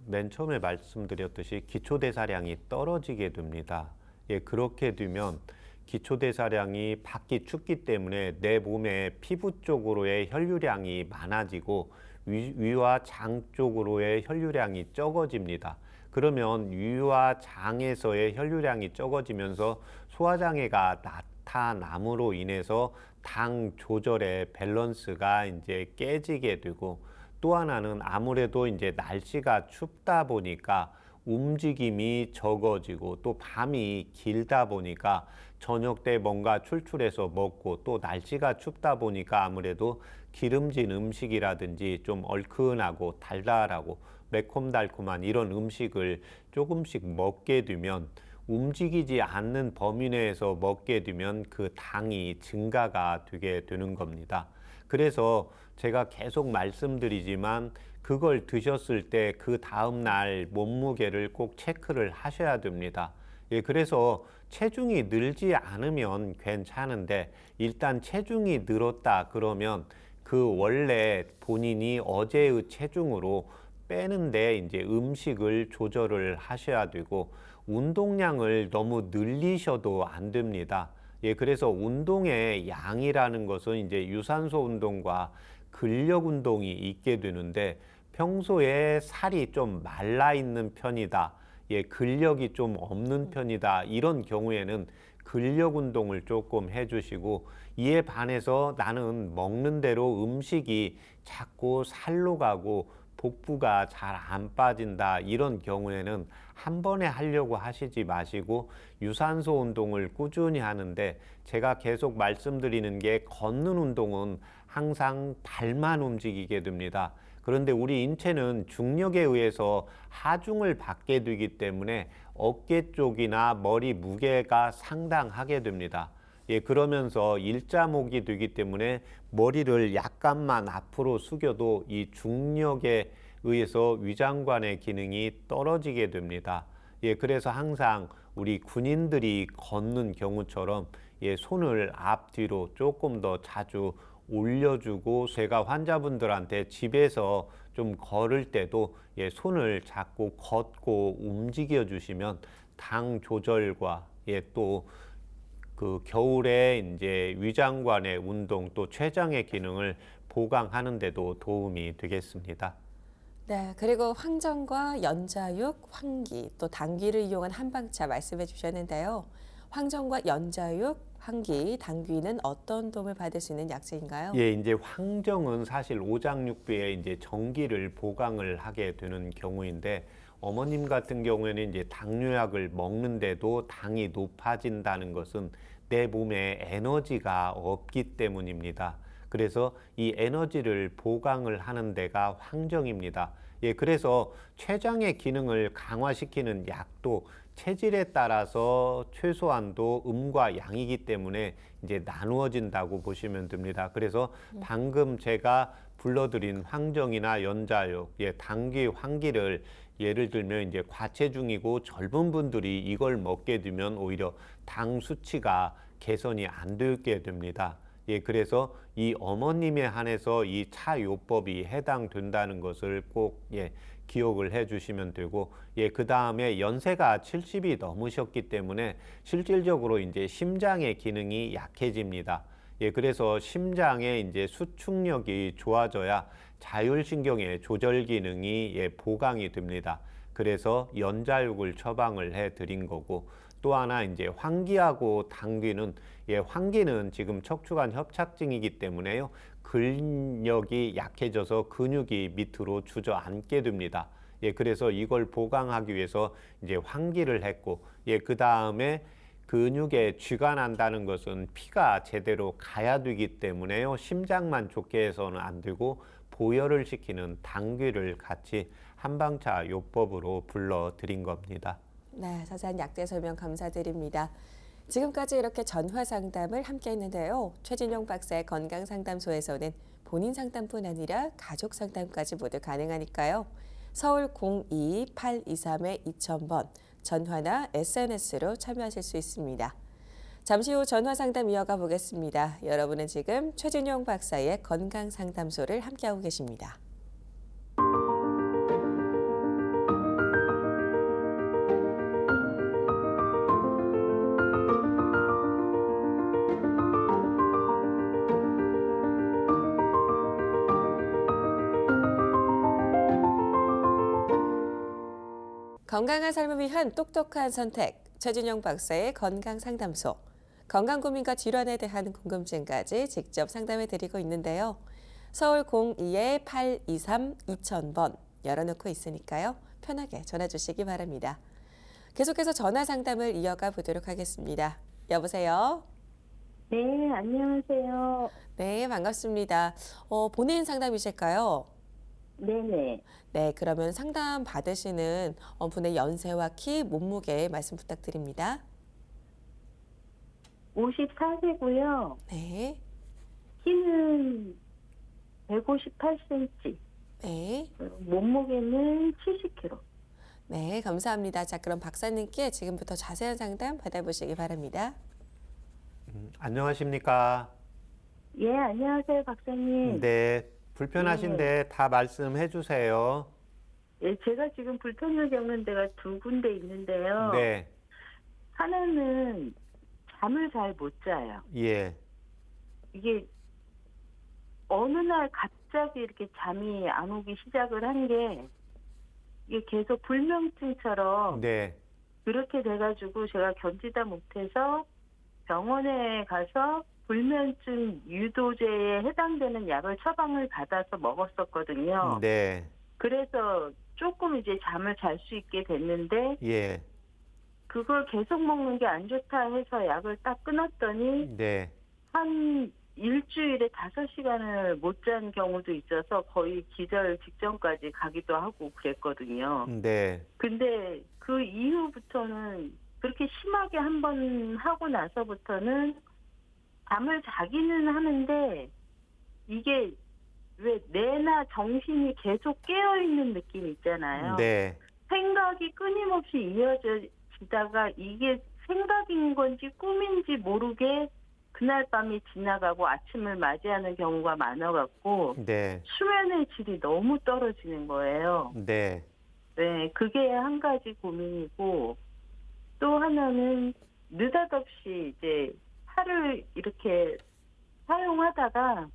맨 처음에 말씀드렸듯이 기초대사량이 떨어지게 됩니다. 예, 그렇게 되면 기초대사량이 밖이 춥기 때문에 내 몸의 피부 쪽으로의 혈류량이 많아지고 위와 장 쪽으로의 혈류량이 적어집니다. 그러면 위와 장에서의 혈류량이 적어지면서 소화장애가 나타남으로 인해서 당 조절의 밸런스가 이제 깨지게 되고 또 하나는 아무래도 이제 날씨가 춥다 보니까 움직임이 적어지고 또 밤이 길다 보니까 저녁 때 뭔가 출출해서 먹고 또 날씨가 춥다 보니까 아무래도 기름진 음식이라든지 좀 얼큰하고 달달하고 매콤달콤한 이런 음식을 조금씩 먹게 되면 움직이지 않는 범위 내에서 먹게 되면 그 당이 증가가 되게 되는 겁니다. 그래서 제가 계속 말씀드리지만 그걸 드셨을 때 그 다음날 몸무게를 꼭 체크를 하셔야 됩니다. 예, 그래서 체중이 늘지 않으면 괜찮은데 일단 체중이 늘었다 그러면 그 원래 본인이 어제의 체중으로 빼는데 이제 음식을 조절을 하셔야 되고 운동량을 너무 늘리셔도 안 됩니다. 예, 그래서 운동의 양이라는 것은 이제 유산소 운동과 근력 운동이 있게 되는데 평소에 살이 좀 말라 있는 편이다. 예, 근력이 좀 없는 편이다. 이런 경우에는 근력 운동을 조금 해주시고 이에 반해서 나는 먹는 대로 음식이 자꾸 살로 가고 복부가 잘 안 빠진다. 이런 경우에는 한 번에 하려고 하시지 마시고 유산소 운동을 꾸준히 하는데 제가 계속 말씀드리는 게 걷는 운동은 항상 발만 움직이게 됩니다. 그런데 우리 인체는 중력에 의해서 하중을 받게 되기 때문에 어깨 쪽이나 머리 무게가 상당하게 됩니다. 예, 그러면서 일자목이 되기 때문에 머리를 약간만 앞으로 숙여도 이 중력에 의해서 위장관의 기능이 떨어지게 됩니다. 예, 그래서 항상 우리 군인들이 걷는 경우처럼 손을 앞뒤로 조금 더 자주 올려주고 제가 환자분들한테 집에서 좀 걸을 때도 손을 잡고 걷고 움직여 주시면 당 조절과 또 그 겨울에 이제 위장관의 운동 또 췌장의 기능을 보강하는 데도 도움이 되겠습니다. 네, 그리고 황정과 연자육, 황기, 또 당귀를 이용한 한방차 말씀해 주셨는데요. 황정과 연자육, 황기, 당귀는 어떤 도움을 받을 수 있는 약재인가요? 이제 황정은 사실 오장육부에 이제 전기를 보강을 하게 되는 경우인데 어머님 같은 경우에는 이제 당뇨약을 먹는데도 당이 높아진다는 것은 내 몸에 에너지가 없기 때문입니다. 그래서 이 에너지를 보강을 하는 데가 황정입니다. 그래서 췌장의 기능을 강화시키는 약도 체질에 따라서 최소한도 음과 양이기 때문에 이제 나누어진다고 보시면 됩니다. 그래서 방금 제가 불러드린 황정이나 연자육, 당귀, 황기를 예를 들면 이제 과체중이고 젊은 분들이 이걸 먹게 되면 오히려 당 수치가 개선이 안 되게 됩니다. 그래서 이 어머님에 한해서 이 차요법이 해당된다는 것을 꼭 기억을 해 주시면 되고, 그 다음에 연세가 70이 넘으셨기 때문에 실질적으로 이제 심장의 기능이 약해집니다. 그래서 심장의 이제 수축력이 좋아져야 자율신경의 조절 기능이 보강이 됩니다. 그래서 연자육을 처방을 해 드린 거고, 또 하나 이제 황기하고 당귀는 황기는 지금 척추관 협착증이기 때문에요. 근력이 약해져서 근육이 밑으로 주저앉게 됩니다. 그래서 이걸 보강하기 위해서 이제 황기를 했고, 그 다음에 근육에 쥐가 난다는 것은 피가 제대로 가야 되기 때문에요. 심장만 좋게 해서는 안 되고 보혈을 시키는 당귀를 같이 한방차 요법으로 불러드린 겁니다. 네, 자세한 약재 설명 감사드립니다. 지금까지 이렇게 전화 상담을 함께 했는데요. 최진용 박사의 건강상담소에서는 본인 상담뿐 아니라 가족 상담까지 모두 가능하니까요. 서울 02-823-2000번 전화나 SNS로 참여하실 수 있습니다. 잠시 후 전화 상담 이어가 보겠습니다. 여러분은 지금 최진용 박사의 건강상담소를 함께하고 계십니다. 건강한 삶을 위한 똑똑한 선택, 최진용 박사의 건강상담소. 건강 고민과 질환에 대한 궁금증까지 직접 상담해 드리고 있는데요. 서울 02-823-2000번 열어놓고 있으니까요. 편하게 전화 주시기 바랍니다. 계속해서 전화 상담을 이어가 보도록 하겠습니다. 여보세요? 네, 안녕하세요. 네, 반갑습니다. 본인 상담이실까요? 네네. 네, 그러면 상담 받으시는 분의 연세와 키, 몸무게 말씀 부탁드립니다. 54세고요. 네, 키는 158cm. 네, 몸무게는 70kg. 네, 감사합니다. 자, 그럼 박사님께 지금부터 자세한 상담 받아보시기 바랍니다. 안녕하십니까? 예, 안녕하세요, 박사님. 네, 불편하신데 다 말씀해 주세요. 예, 제가 지금 불편을 겪는 데가 두 군데 있는데요. 네, 하나는 잠을 잘 못 자요. 예, 이게 어느 날 갑자기 이렇게 잠이 안 오기 시작을 한 게 이게 계속 불면증처럼 네, 그렇게 돼가지고 제가 견디다 못해서 병원에 가서 불면증 유도제에 해당되는 약을 처방을 받아서 먹었었거든요. 네, 그래서 조금 이제 잠을 잘 수 있게 됐는데 예, 그걸 계속 먹는 게 안 좋다 해서 약을 딱 끊었더니 네, 한 일주일에 5시간을 못 잔 경우도 있어서 거의 기절 직전까지 가기도 하고 그랬거든요. 네, 근데 그 이후부터는 그렇게 심하게 한 번 하고 나서부터는 잠을 자기는 하는데 이게 왜 뇌나 정신이 계속 깨어있는 느낌 있잖아요. 네, 생각이 끊임없이 이어지다가 이게 생각인 건지 꿈인지 모르게 그날 밤이 지나가고 아침을 맞이하는 경우가 많아갖고 네, 수면의 질이 너무 떨어지는 거예요. 네, 네, 그게 한 가지 고민이고 또 하나는 느닷없이 이제 팔을 이렇게 사용하다가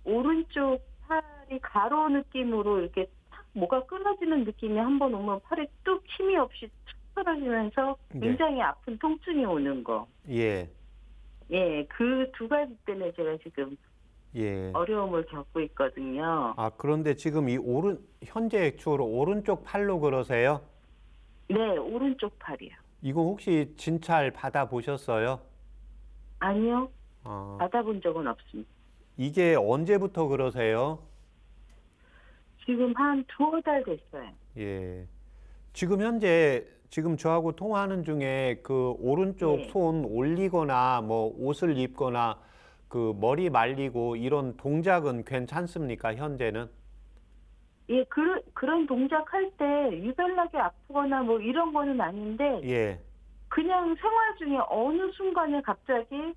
오른쪽 팔이 가로 느낌으로 이렇게 탁 뭐가 끊어지는 느낌이 한 번 오면 팔이 뚝 힘이 없이 툭 떨어지면서 네. 굉장히 아픈 통증이 오는 거. 예. 예, 그 두 가지 때문에 제가 지금 예. 어려움을 겪고 있거든요. 아, 그런데 지금 현재 주로 오른쪽 팔로 그러세요? 네, 오른쪽 팔이요. 이거 혹시 진찰 받아보셨어요? 아니요, 아, 받아본 적은 없습니다. 이게 언제부터 그러세요? 지금 한 두어 달 됐어요. 예. 지금 현재 지금 저하고 통화하는 중에 그 오른쪽 네. 손 올리거나 뭐 옷을 입거나 그 머리 말리고 이런 동작은 괜찮습니까, 현재는? 예, 그런 동작 할 때 유별나게 아프거나 뭐 이런 거는 아닌데, 예. 그냥 생활 중에 어느 순간에 갑자기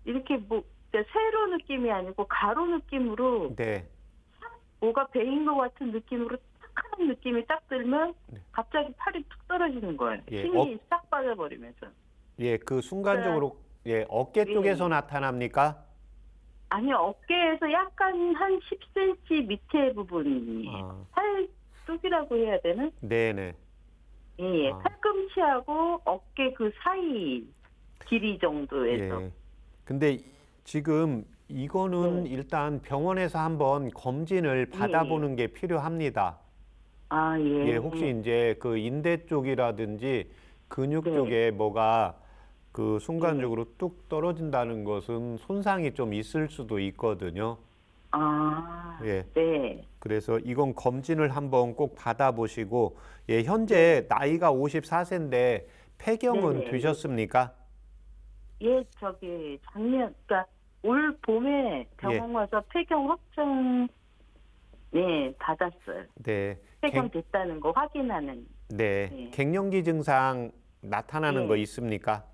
이렇게 뭐, 그러니까 세로 느낌이 아니고 가로 느낌으로 네. 뭐가 베인 것 같은 느낌으로 탁 하는 느낌이 딱 들면 네. 갑자기 팔이 툭 떨어지는 거예요. 예, 힘이 싹 빠져버리면서. 예, 그 순간적으로 예, 어깨 예. 쪽에서 나타납니까? 아니, 어깨에서 약간 한 10cm 밑에 부분이 아, 팔 쪽이라고 해야 되나? 네네. 예, 아. 팔꿈치하고 어깨 그 사이 길이 정도에서. 예. 근데 지금 이거는 네. 일단 병원에서 한번 검진을 받아보는 게 필요합니다. 아, 예. 예, 혹시 이제 그 인대 쪽이라든지 근육 네. 쪽에 뭐가 그 순간적으로 뚝 떨어진다는 것은 손상이 좀 있을 수도 있거든요. 아, 예. 네. 그래서 이건 검진을 한번 꼭 받아보시고, 예, 현재 나이가 54세인데 폐경은 네네. 되셨습니까? 예, 저기 작년, 그러니까 올 봄에 병원 와서 폐경 확정, 네, 받았어요. 네. 폐경 됐다는 거 확인하는. 네. 네. 갱년기 증상 나타나는 네. 거 있습니까?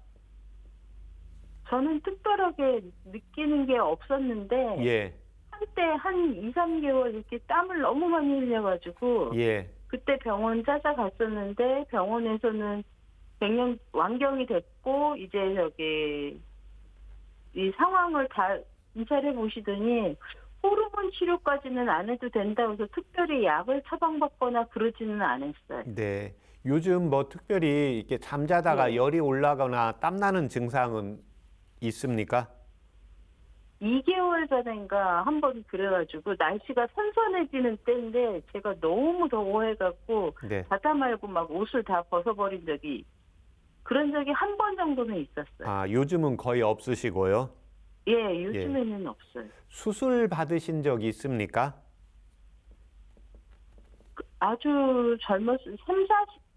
저는 특별하게 느끼는 게 없었는데, 예. 한때 한 2, 3개월 이렇게 땀을 너무 많이 흘려가지고, 예. 그때 병원 찾아갔었는데, 병원에서는 완경이 됐고, 이제 저기, 이 상황을 다 인찰해 보시더니, 호르몬 치료까지는 안 해도 된다고 해서 특별히 약을 처방받거나 그러지는 않았어요. 네. 요즘 뭐 특별히 이렇게 잠자다가 네. 열이 올라거나 땀나는 증상은 있습니까? 2개월 전인가 한번 그래가지고 날씨가 선선해지는 때인데 제가 너무 더워해갖고 네. 바다 말고 막 옷을 다 벗어버린 적이 그런 적이 한 번 정도는 있었어요. 아, 요즘은 거의 없으시고요. 예, 요즘에는 없어요. 수술 받으신 적 있습니까? 아주 젊었을 3,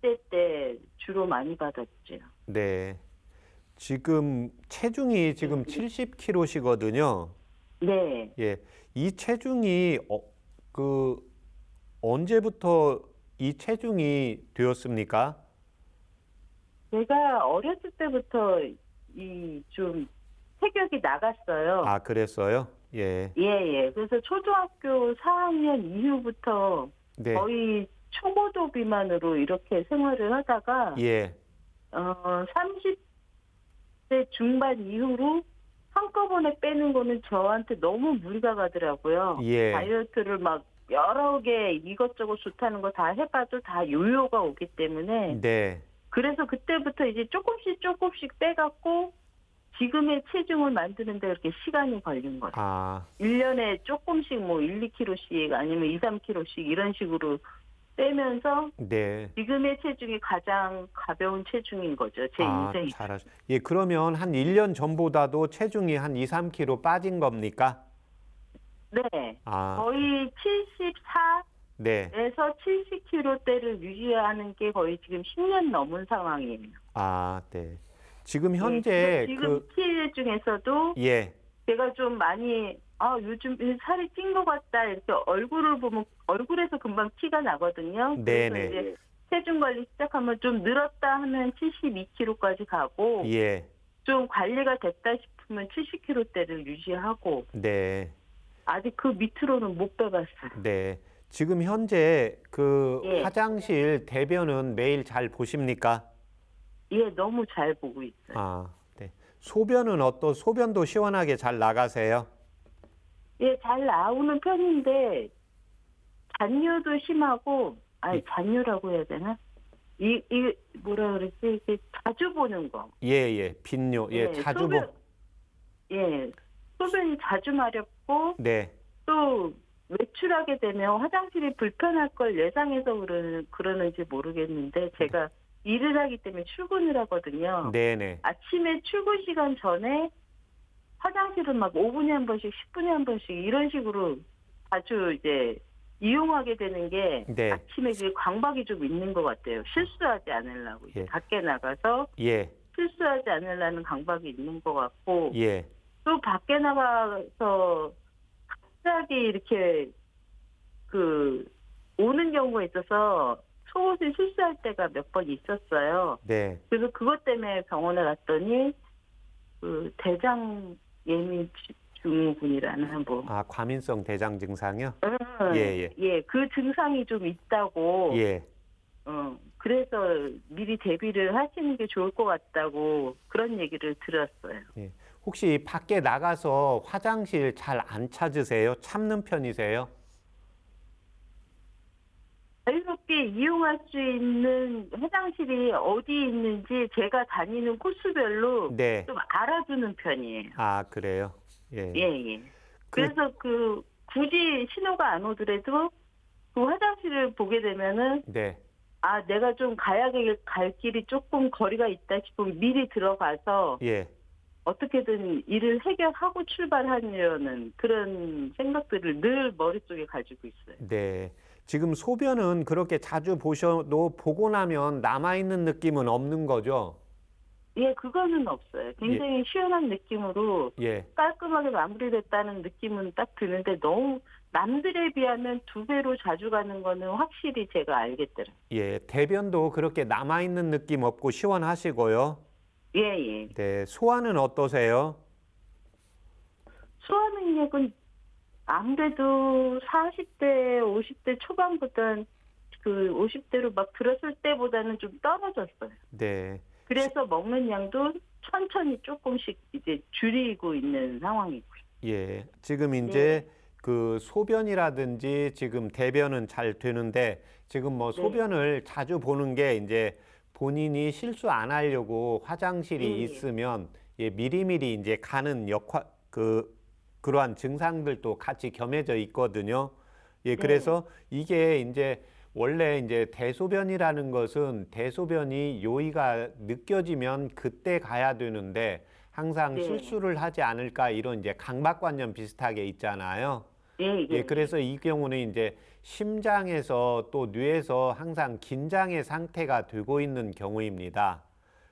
40대 때 주로 많이 받았죠. 네. 지금 체중이 지금 70kg시거든요. 네. 예. 이 체중이 언제부터 이 체중이 되었습니까? 제가 어렸을 때부터 이 좀 체격이 나갔어요. 아, 그랬어요? 예. 예, 예. 그래서 초등학교 4학년 이후부터 네. 거의 초고도 비만으로 이렇게 생활을 하다가 예. 30대 중반 이후로 한꺼번에 빼는 거는 저한테 너무 무리가 가더라고요. 예. 다이어트를 막 여러 개 이것저것 좋다는 거 다 해봐도 다 요요가 오기 때문에 네. 그래서 그때부터 이제 조금씩 빼갖고 지금의 체중을 만드는데 그렇게 시간이 걸린 거예요. 아, 1년에 조금씩 뭐 1, 2kg씩 아니면 2, 3kg씩 이런 식으로 빼면서 네. 지금의 체중이 가장 가벼운 체중인 거죠. 제 인생에. 예, 그러면 한 1년 전보다도 체중이 한 2, 3kg 빠진 겁니까? 네. 아, 거의 74에서 네. 70kg대를 유지하는 게 거의 지금 10년 넘은 상황이에요. 아, 네. 지금 현재 네, 지금 키 중에서도 예. 제가 좀 많이 요즘 살이 찐 것 같다 이렇게 얼굴을 보면 얼굴에서 금방 티가 나거든요. 그래서 네네. 이제 체중 관리 시작하면 좀 늘었다 하면 72kg까지 가고 예. 좀 관리가 됐다 싶으면 70kg대를 유지하고 네. 아직 그 밑으로는 못 빼봤어요. 네. 지금 현재 그 예. 화장실 대변은 매일 잘 보십니까? 예, 너무 잘 보고 있어요. 아, 네. 소변은 소변도 시원하게 잘 나가세요? 예, 잘 나오는 편인데 잔뇨도 심하고, 아니 예. 잔뇨라고 해야 되나? 뭐라 그러지? 이게 자주 보는 거. 예, 예. 빈뇨. 예, 자주 예, 소변이 자주 마렵고 네. 또 외출하게 되면 화장실이 불편할 걸 예상해서 그러는지 모르겠는데 제가 일을 하기 때문에 출근을 하거든요. 네, 네. 아침에 출근 시간 전에 화장실은 막 5분에 한 번씩, 10분에 한 번씩 이런 식으로 자주 이제 이용하게 되는 게 네. 아침에 그 강박이 좀 있는 것 같아요. 실수하지 않으려고. 예. 밖에 나가서 예. 실수하지 않으려는 강박이 있는 것 같고 예. 또 밖에 나가서 갑자기 이렇게 오는 경우가 있어서 속옷을 실수할 때가 몇 번 있었어요. 네. 그래서 그것 때문에 병원에 갔더니 대장 예민 증후군이라는 아, 과민성 대장 증상이요? 예, 그 증상이 좀 있다고. 예. 그래서 미리 대비를 하시는 게 좋을 것 같다고 그런 얘기를 들었어요. 예. 혹시 밖에 나가서 화장실 잘 안 찾으세요? 참는 편이세요? 자유롭게 이용할 수 있는 화장실이 어디 있는지 제가 다니는 코스별로 네. 좀 알아두는 편이에요. 아, 그래요? 예. 예. 그래서 굳이 신호가 안 오더라도 그 화장실을 보게 되면은 네. 아, 내가 좀 갈 길이 조금 거리가 있다 싶으면 미리 들어가서 예. 어떻게든 일을 해결하고 출발하려는 그런 생각들을 늘 머릿속에 가지고 있어요. 네. 지금 소변은 그렇게 자주 보셔도 보고 나면 남아있는 느낌은 없는 거죠? 예, 그거는 없어요. 굉장히 시원한 느낌으로 예. 깔끔하게 마무리됐다는 느낌은 딱 드는데 너무 남들에 비하면 2배로 자주 가는 거는 확실히 제가 알겠더라고요. 예. 대변도 그렇게 남아있는 느낌 없고 시원하시고요. 예. 네. 소화는 어떠세요? 소화 능력은 아무래도 40대, 50대 초반보다는 50대로 막 들었을 때보다는 좀 떨어졌어요. 네. 그래서 먹는 양도 천천히 조금씩 이제 줄이고 있는 상황이고요. 예. 지금 이제 소변이라든지 지금 대변은 잘 되는데 지금 뭐 소변을 자주 보는 게 이제 본인이 실수 안 하려고 화장실이 있으면 미리미리 이제 가는 그러한 증상들도 같이 겸해져 있거든요. 예, 그래서 이게 이제 원래 이제 대소변이라는 것은 대소변이 요의가 느껴지면 그때 가야 되는데 항상 실수를 하지 않을까 이런 이제 강박관념 비슷하게 있잖아요. 예, 그래서 이 경우는 이제 심장에서 또 뇌에서 항상 긴장의 상태가 되고 있는 경우입니다.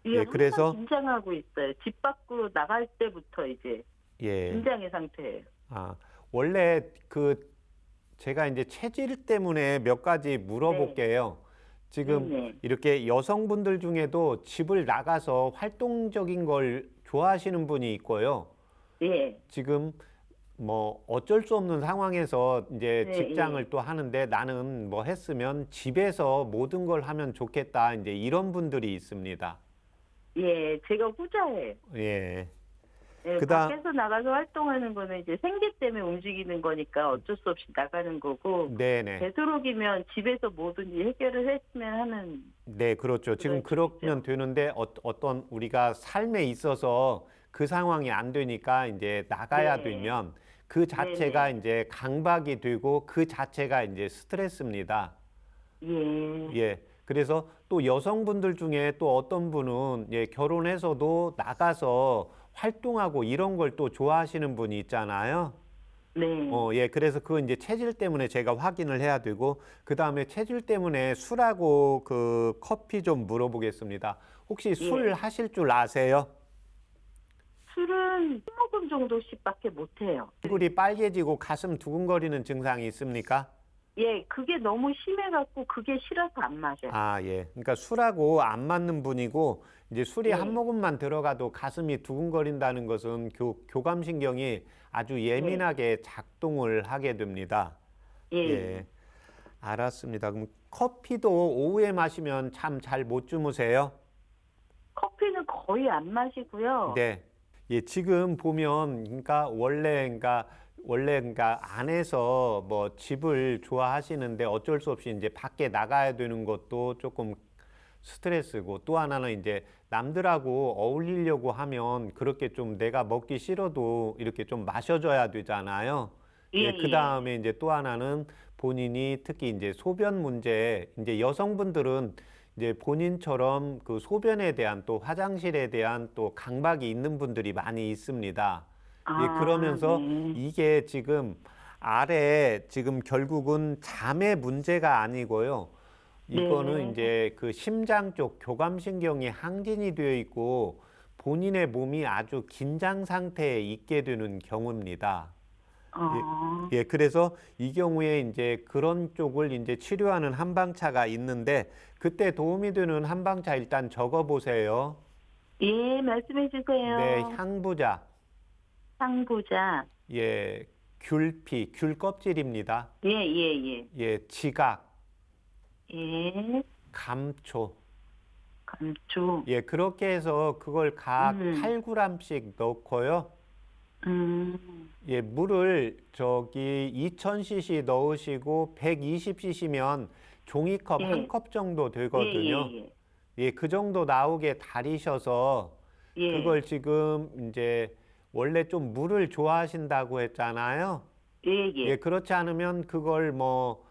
예, 그래서 긴장하고 있어요. 집 밖으로 나갈 때부터 이제 긴장의 상태예요. 아, 원래 제가 이제 체질 때문에 몇 가지 물어볼게요. 지금 이렇게 여성분들 중에도 집을 나가서 활동적인 걸 좋아하시는 분이 있고요. 지금 뭐 어쩔 수 없는 상황에서 이제 직장을 또 하는데 나는 뭐 했으면 집에서 모든 걸 하면 좋겠다. 이제 이런 분들이 있습니다. 예, 제가 후자예요. 예. 밖에서 나가서 활동하는 거는 이제 생계 때문에 움직이는 거니까 어쩔 수 없이 나가는 거고. 네네. 되도록이면 집에서 뭐든지 해결을 했으면 하는. 네, 그렇죠. 지금 그러면 되는데 어떤 우리가 삶에 있어서 그 상황이 안 되니까 이제 나가야 되면 그 자체가 이제 강박이 되고 그 자체가 이제 스트레스입니다. 예. 그래서 또 여성분들 중에 또 어떤 분은 결혼해서도 나가서 활동하고 이런 걸 또 좋아하시는 분이 있잖아요. 예. 그래서 그건 이제 체질 때문에 제가 확인을 해야 되고, 그 다음에 체질 때문에 술하고 커피 좀 물어보겠습니다. 혹시 술 하실 줄 아세요? 술은 1모금 정도씩밖에 못 해요. 얼굴이 빨개지고 가슴 두근거리는 증상이 있습니까? 예, 그게 너무 심해갖고 그게 싫어서 안 마셔요. 아, 예. 그러니까 술하고 안 맞는 분이고, 이제 술이 한 모금만 들어가도 가슴이 두근거린다는 것은 교감신경이 아주 예민하게 작동을 하게 됩니다. 예. 알았습니다. 그럼 커피도 오후에 마시면 참 잘 못 주무세요? 거의 안 마시고요. 네. 예, 지금 보면 그러니까 안에서 뭐 집을 좋아하시는데 어쩔 수 없이 이제 밖에 나가야 되는 것도 조금 스트레스고, 또 하나는 이제 남들하고 어울리려고 하면 그렇게 좀 내가 먹기 싫어도 이렇게 좀 마셔줘야 되잖아요. 예, 그 다음에 이제 또 하나는 본인이 특히 이제 소변 문제, 이제 여성분들은 이제 본인처럼 그 소변에 대한 또 화장실에 대한 또 강박이 있는 분들이 많이 있습니다. 예, 그러면서 네. 이게 지금 아래 지금 결국은 잠의 문제가 아니고요. 이거는 네. 이제 그 심장 쪽 교감신경이 항진이 되어 있고 본인의 몸이 아주 긴장 상태에 있게 되는 경우입니다. 어, 예, 그래서 이 경우에 이제 그런 쪽을 이제 치료하는 한방차가 있는데, 그때 도움이 되는 한방차 일단 적어 보세요. 예, 말씀해 주세요. 네, 향부자, 상부자. 예, 귤피, 귤 껍질입니다. 예, 예, 예. 예, 지각, 예, 감초. 감초. 예, 그렇게 해서 그걸 각 음. 8g씩 넣고요. 예, 물을 저기 2000cc 넣으시고 120cc면 종이컵 예. 한 컵 정도 되거든요. 예, 예, 예, 그 정도 나오게 달이셔서 예. 그걸 지금 이제 원래 좀 물을 좋아하신다고 했잖아요. 예, 예. 예, 그렇지 않으면 그걸 뭐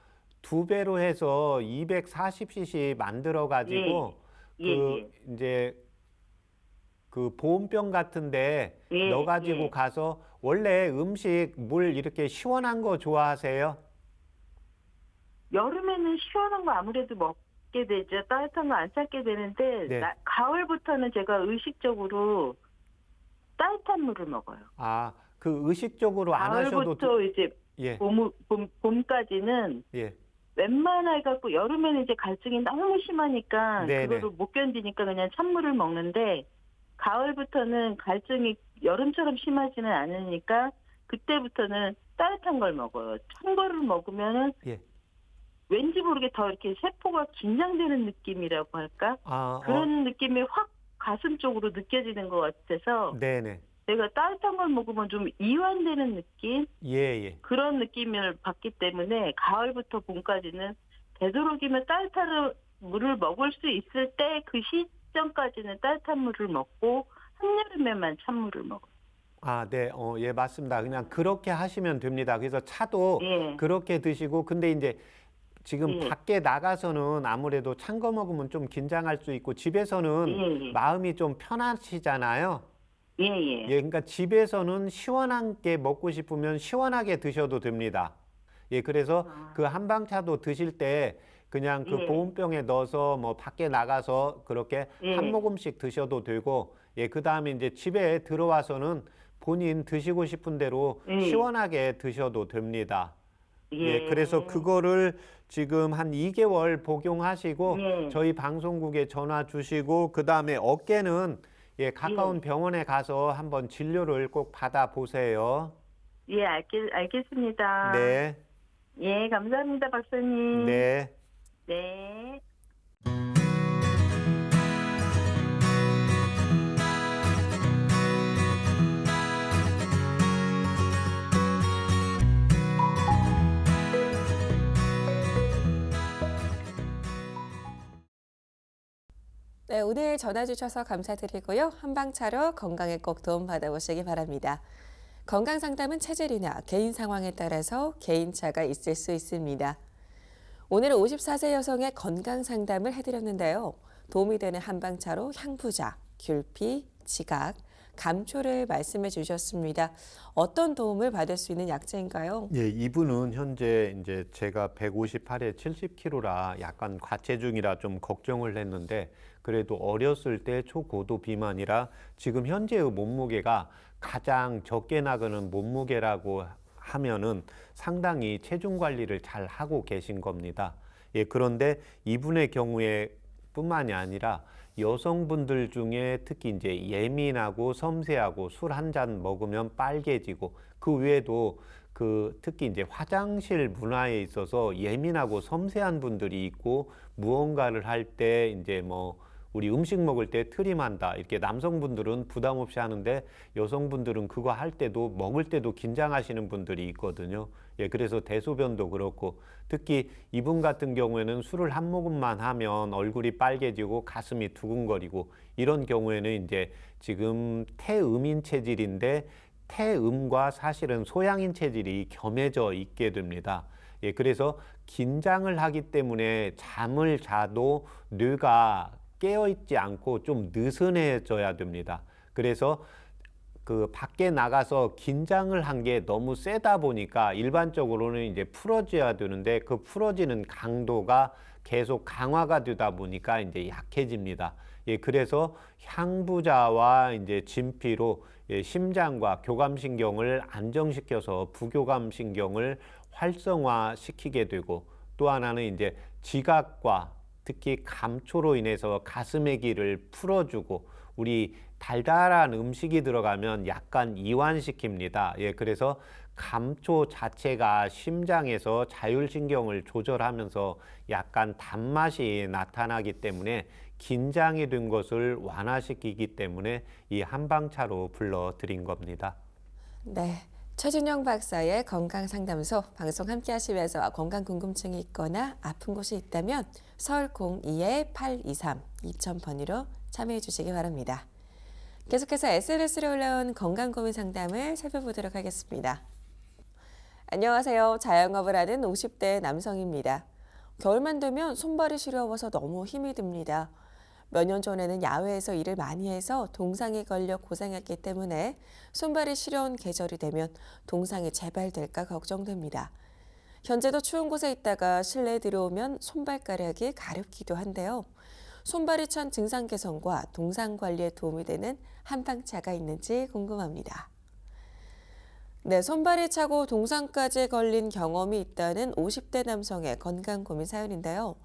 2배로 해서 240cc 만들어 가지고 예, 그 예. 이제 그 보온병 같은데 예, 넣어 가지고 예. 가서, 원래 음식 물 이렇게 시원한 거 좋아하세요? 여름에는 시원한 거 아무래도 먹게 되죠. 따뜻한 거 안 찾게 되는데, 네. 가을부터는 제가 의식적으로 따뜻한 물을 먹어요. 아, 그 의식적으로 안 하셔도 가을부터 이제 예. 봄까지는 예. 웬만해 갖고 여름에는 이제 갈증이 너무 심하니까 네네. 그거를 못 견디니까 그냥 찬물을 먹는데, 가을부터는 갈증이 여름처럼 심하지는 않으니까 그때부터는 따뜻한 걸 먹어요. 찬 거를 먹으면은 예. 왠지 모르게 더 이렇게 세포가 긴장되는 느낌이라고 할까? 아, 그런 느낌이 확 가슴 쪽으로 느껴지는 것 같아서 네네. 내가 따뜻한 걸 먹으면 좀 이완되는 느낌? 예, 예. 그런 느낌을 받기 때문에 가을부터 봄까지는 되도록이면 따뜻한 물을 먹을 수 있을 때 그 시점까지는 따뜻한 물을 먹고 한여름에만 찬물을 먹어요. 아, 네. 예, 맞습니다. 그냥 그렇게 하시면 됩니다. 그래서 차도 예. 그렇게 드시고, 근데 이제 지금 예. 밖에 나가서는 아무래도 찬 거 먹으면 좀 긴장할 수 있고, 집에서는 예, 예. 마음이 좀 편하시잖아요. 예, 예. 예, 그러니까 집에서는 시원한 게 먹고 싶으면 시원하게 드셔도 됩니다. 예, 그래서 그 한방차도 드실 때 그냥 그 예. 보온병에 넣어서 뭐 밖에 나가서 그렇게 예. 한 모금씩 드셔도 되고, 예, 그 다음에 이제 집에 들어와서는 본인 드시고 싶은 대로 예. 시원하게 드셔도 됩니다. 예, 예. 그래서 그거를 지금 한 2개월 복용하시고 예. 저희 방송국에 전화 주시고, 그 다음에 어깨는 예, 가까운 예. 병원에 가서 한번 진료를 꼭 받아 보세요. 예, 알겠습니다. 네, 예, 감사합니다, 박사님. 네. 네. 네, 오늘 전화 주셔서 감사드리고요. 한방차로 건강에 꼭 도움 받아보시기 바랍니다. 건강 상담은 체질이나 개인 상황에 따라서 개인차가 있을 수 있습니다. 오늘은 54세 여성의 건강 상담을 해드렸는데요. 도움이 되는 한방차로 향부자, 귤피, 지각, 감초를 말씀해 주셨습니다. 어떤 도움을 받을 수 있는 약재인가요? 예, 이분은 현재 이제 제가 158에 70kg라 약간 과체중이라 좀 걱정을 했는데, 그래도 어렸을 때 초고도 비만이라 지금 현재의 몸무게가 가장 적게 나가는 몸무게라고 하면은 상당히 체중 관리를 잘 하고 계신 겁니다. 예, 그런데 이분의 경우에 뿐만이 아니라 여성분들 중에 특히 이제 예민하고 섬세하고 술 한 잔 먹으면 빨개지고, 그 외에도 그 특히 이제 화장실 문화에 있어서 예민하고 섬세한 분들이 있고, 무언가를 할 때 이제 뭐 우리 음식 먹을 때 트림한다. 이렇게 남성분들은 부담 없이 하는데 여성분들은 그거 할 때도 먹을 때도 긴장하시는 분들이 있거든요. 예, 그래서 대소변도 그렇고 특히 이분 같은 경우에는 술을 한 모금만 하면 얼굴이 빨개지고 가슴이 두근거리고 이런 경우에는 이제 지금 태음인 체질인데 태음과 사실은 소양인 체질이 겸해져 있게 됩니다. 예, 그래서 긴장을 하기 때문에 잠을 자도 뇌가 깨어있지 않고 좀 느슨해져야 됩니다. 그래서 그 밖에 나가서 긴장을 한 게 너무 세다 보니까 일반적으로는 이제 풀어져야 되는데 그 풀어지는 강도가 계속 강화가 되다 보니까 이제 약해집니다. 예, 그래서 향부자와 이제 진피로 예, 심장과 교감신경을 안정시켜서 부교감신경을 활성화시키게 되고 또 하나는 이제 지각과 특히 감초로 인해서 가슴의 길을 풀어주고 우리 달달한 음식이 들어가면 약간 이완시킵니다. 예, 그래서 감초 자체가 심장에서 자율신경을 조절하면서 약간 단맛이 나타나기 때문에 긴장이 된 것을 완화시키기 때문에 이 한방차로 불러드린 겁니다. 네. 최준영 박사의 건강상담소 방송 함께 하시면서 건강 궁금증이 있거나 아픈 곳이 있다면 서울 02-823 2000번으로 참여해 주시기 바랍니다. 계속해서 SNS로 올라온 건강고민 상담을 살펴보도록 하겠습니다. 안녕하세요. 자영업을 하는 50대 남성입니다. 겨울만 되면 손발이 시려워서 너무 힘이 듭니다. 몇 년 전에는 야외에서 일을 많이 해서 동상에 걸려 고생했기 때문에 손발이 시려운 계절이 되면 동상이 재발될까 걱정됩니다. 현재도 추운 곳에 있다가 실내에 들어오면 손발가락이 가렵기도 한데요. 손발이 찬 증상 개선과 동상 관리에 도움이 되는 한방차가 있는지 궁금합니다. 네, 손발이 차고 동상까지 걸린 경험이 있다는 50대 남성의 건강 고민 사연인데요.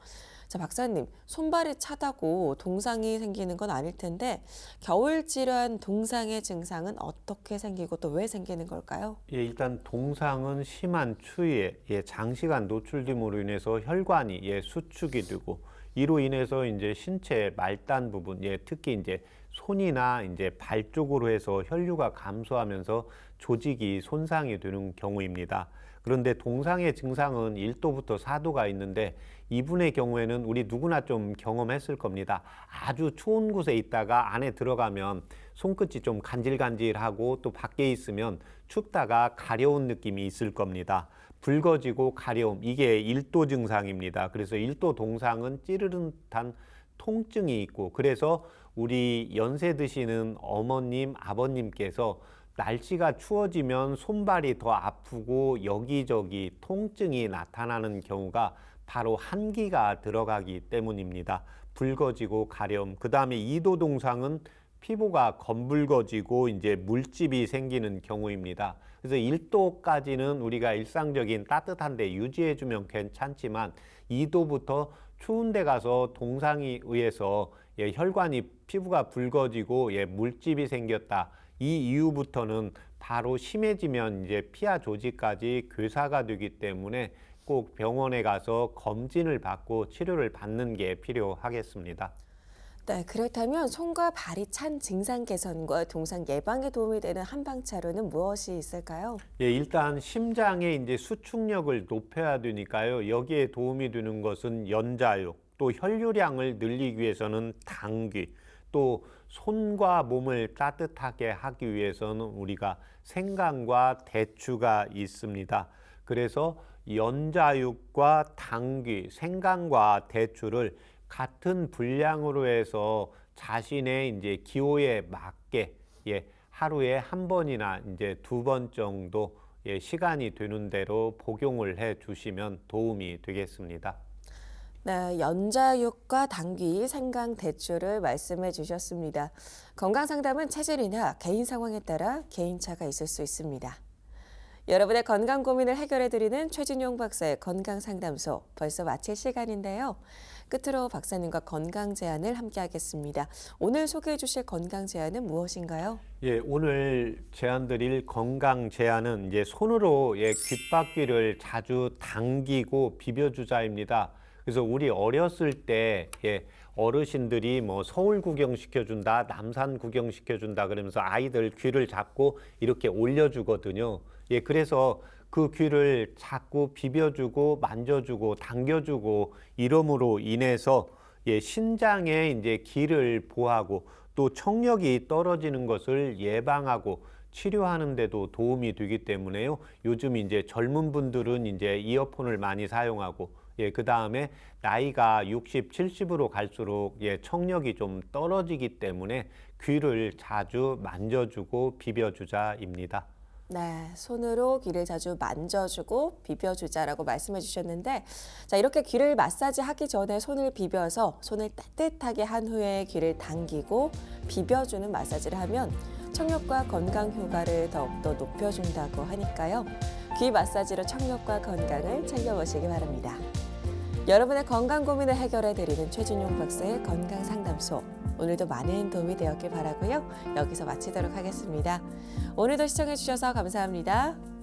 자, 박사님, 손발이 차다고 동상이 생기는 건 아닐 텐데 겨울 질환 동상의 증상은 어떻게 생기고 또 왜 생기는 걸까요? 예, 일단 동상은 심한 추위에 장시간 노출됨으로 인해서 혈관이 수축이 되고 이로 인해서 이제 신체 말단 부분, 특히 이제 손이나 이제 발 쪽으로 해서 혈류가 감소하면서 조직이 손상이 되는 경우입니다. 그런데 동상의 증상은 1도부터 4도가 있는데 이분의 경우에는 우리 누구나 좀 경험했을 겁니다. 아주 추운 곳에 있다가 안에 들어가면 손끝이 좀 간질간질하고 또 밖에 있으면 춥다가 가려운 느낌이 있을 겁니다. 붉어지고 가려움, 이게 1도 증상입니다. 그래서 1도 동상은 찌르르한 통증이 있고 그래서 우리 연세 드시는 어머님, 아버님께서 날씨가 추워지면 손발이 더 아프고 여기저기 통증이 나타나는 경우가 바로 한기가 들어가기 때문입니다. 붉어지고 가려움. 그 다음에 2도 동상은 피부가 검붉어지고 이제 물집이 생기는 경우입니다. 그래서 1도까지는 우리가 일상적인 따뜻한 데 유지해주면 괜찮지만 2도부터 추운 데 가서 동상에 의해서 혈관이 피부가 붉어지고 물집이 생겼다. 이 이후부터는 바로 심해지면 이제 피하 조직까지 괴사가 되기 때문에 꼭 병원에 가서 검진을 받고 치료를 받는 게 필요하겠습니다. 네, 그렇다면 손과 발이 찬 증상 개선과 동상 예방에 도움이 되는 한방차로는 무엇이 있을까요? 일단 심장의 이제 수축력을 높여야 되니까요. 여기에 도움이 되는 것은 연자육, 또 혈류량을 늘리기 위해서는 당귀, 또 손과 몸을 따뜻하게 하기 위해서는 우리가 생강과 대추가 있습니다. 그래서 연자육과 당귀, 생강과 대추를 같은 분량으로 해서 자신의 이제 기호에 맞게 하루에 한 번이나 이제 2번 정도 시간이 되는 대로 복용을 해 주시면 도움이 되겠습니다. 네, 연자육과 당귀, 생강, 대추를 말씀해 주셨습니다. 건강상담은 체질이나 개인 상황에 따라 개인차가 있을 수 있습니다. 여러분의 건강 고민을 해결해드리는 최준용 박사의 건강상담소 벌써 마칠 시간인데요. 끝으로 박사님과 건강 제안을 함께 하겠습니다. 오늘 소개해 주실 건강 제안은 무엇인가요? 오늘 제안드릴 건강 제안은 이제 손으로 귓바퀴를 자주 당기고 비벼주자입니다. 그래서 우리 어렸을 때 어르신들이 뭐 서울 구경시켜준다, 남산 구경시켜준다 그러면서 아이들 귀를 잡고 이렇게 올려주거든요. 예, 그래서 그 귀를 자꾸 비벼주고 만져주고 당겨주고 이러므로 인해서 예, 신장에 이제 기를 보하고 또 청력이 떨어지는 것을 예방하고 치료하는 데도 도움이 되기 때문에요. 요즘 이제 젊은 분들은 이제 이어폰을 많이 사용하고 예, 그다음에 나이가 60, 70으로 갈수록 예, 청력이 좀 떨어지기 때문에 귀를 자주 만져주고 비벼주자입니다. 네, 손으로 귀를 자주 만져주고 비벼주자라고 말씀해 주셨는데, 자, 이렇게 귀를 마사지 하기 전에 손을 비벼서 손을 따뜻하게 한 후에 귀를 당기고 비벼주는 마사지를 하면 청력과 건강 효과를 더욱더 높여준다고 하니까요. 귀 마사지로 청력과 건강을 챙겨보시기 바랍니다. 여러분의 건강 고민을 해결해 드리는 최준용 박사의 건강 상담소. 오늘도 많은 도움이 되었길 바라고요. 여기서 마치도록 하겠습니다. 오늘도 시청해 주셔서 감사합니다.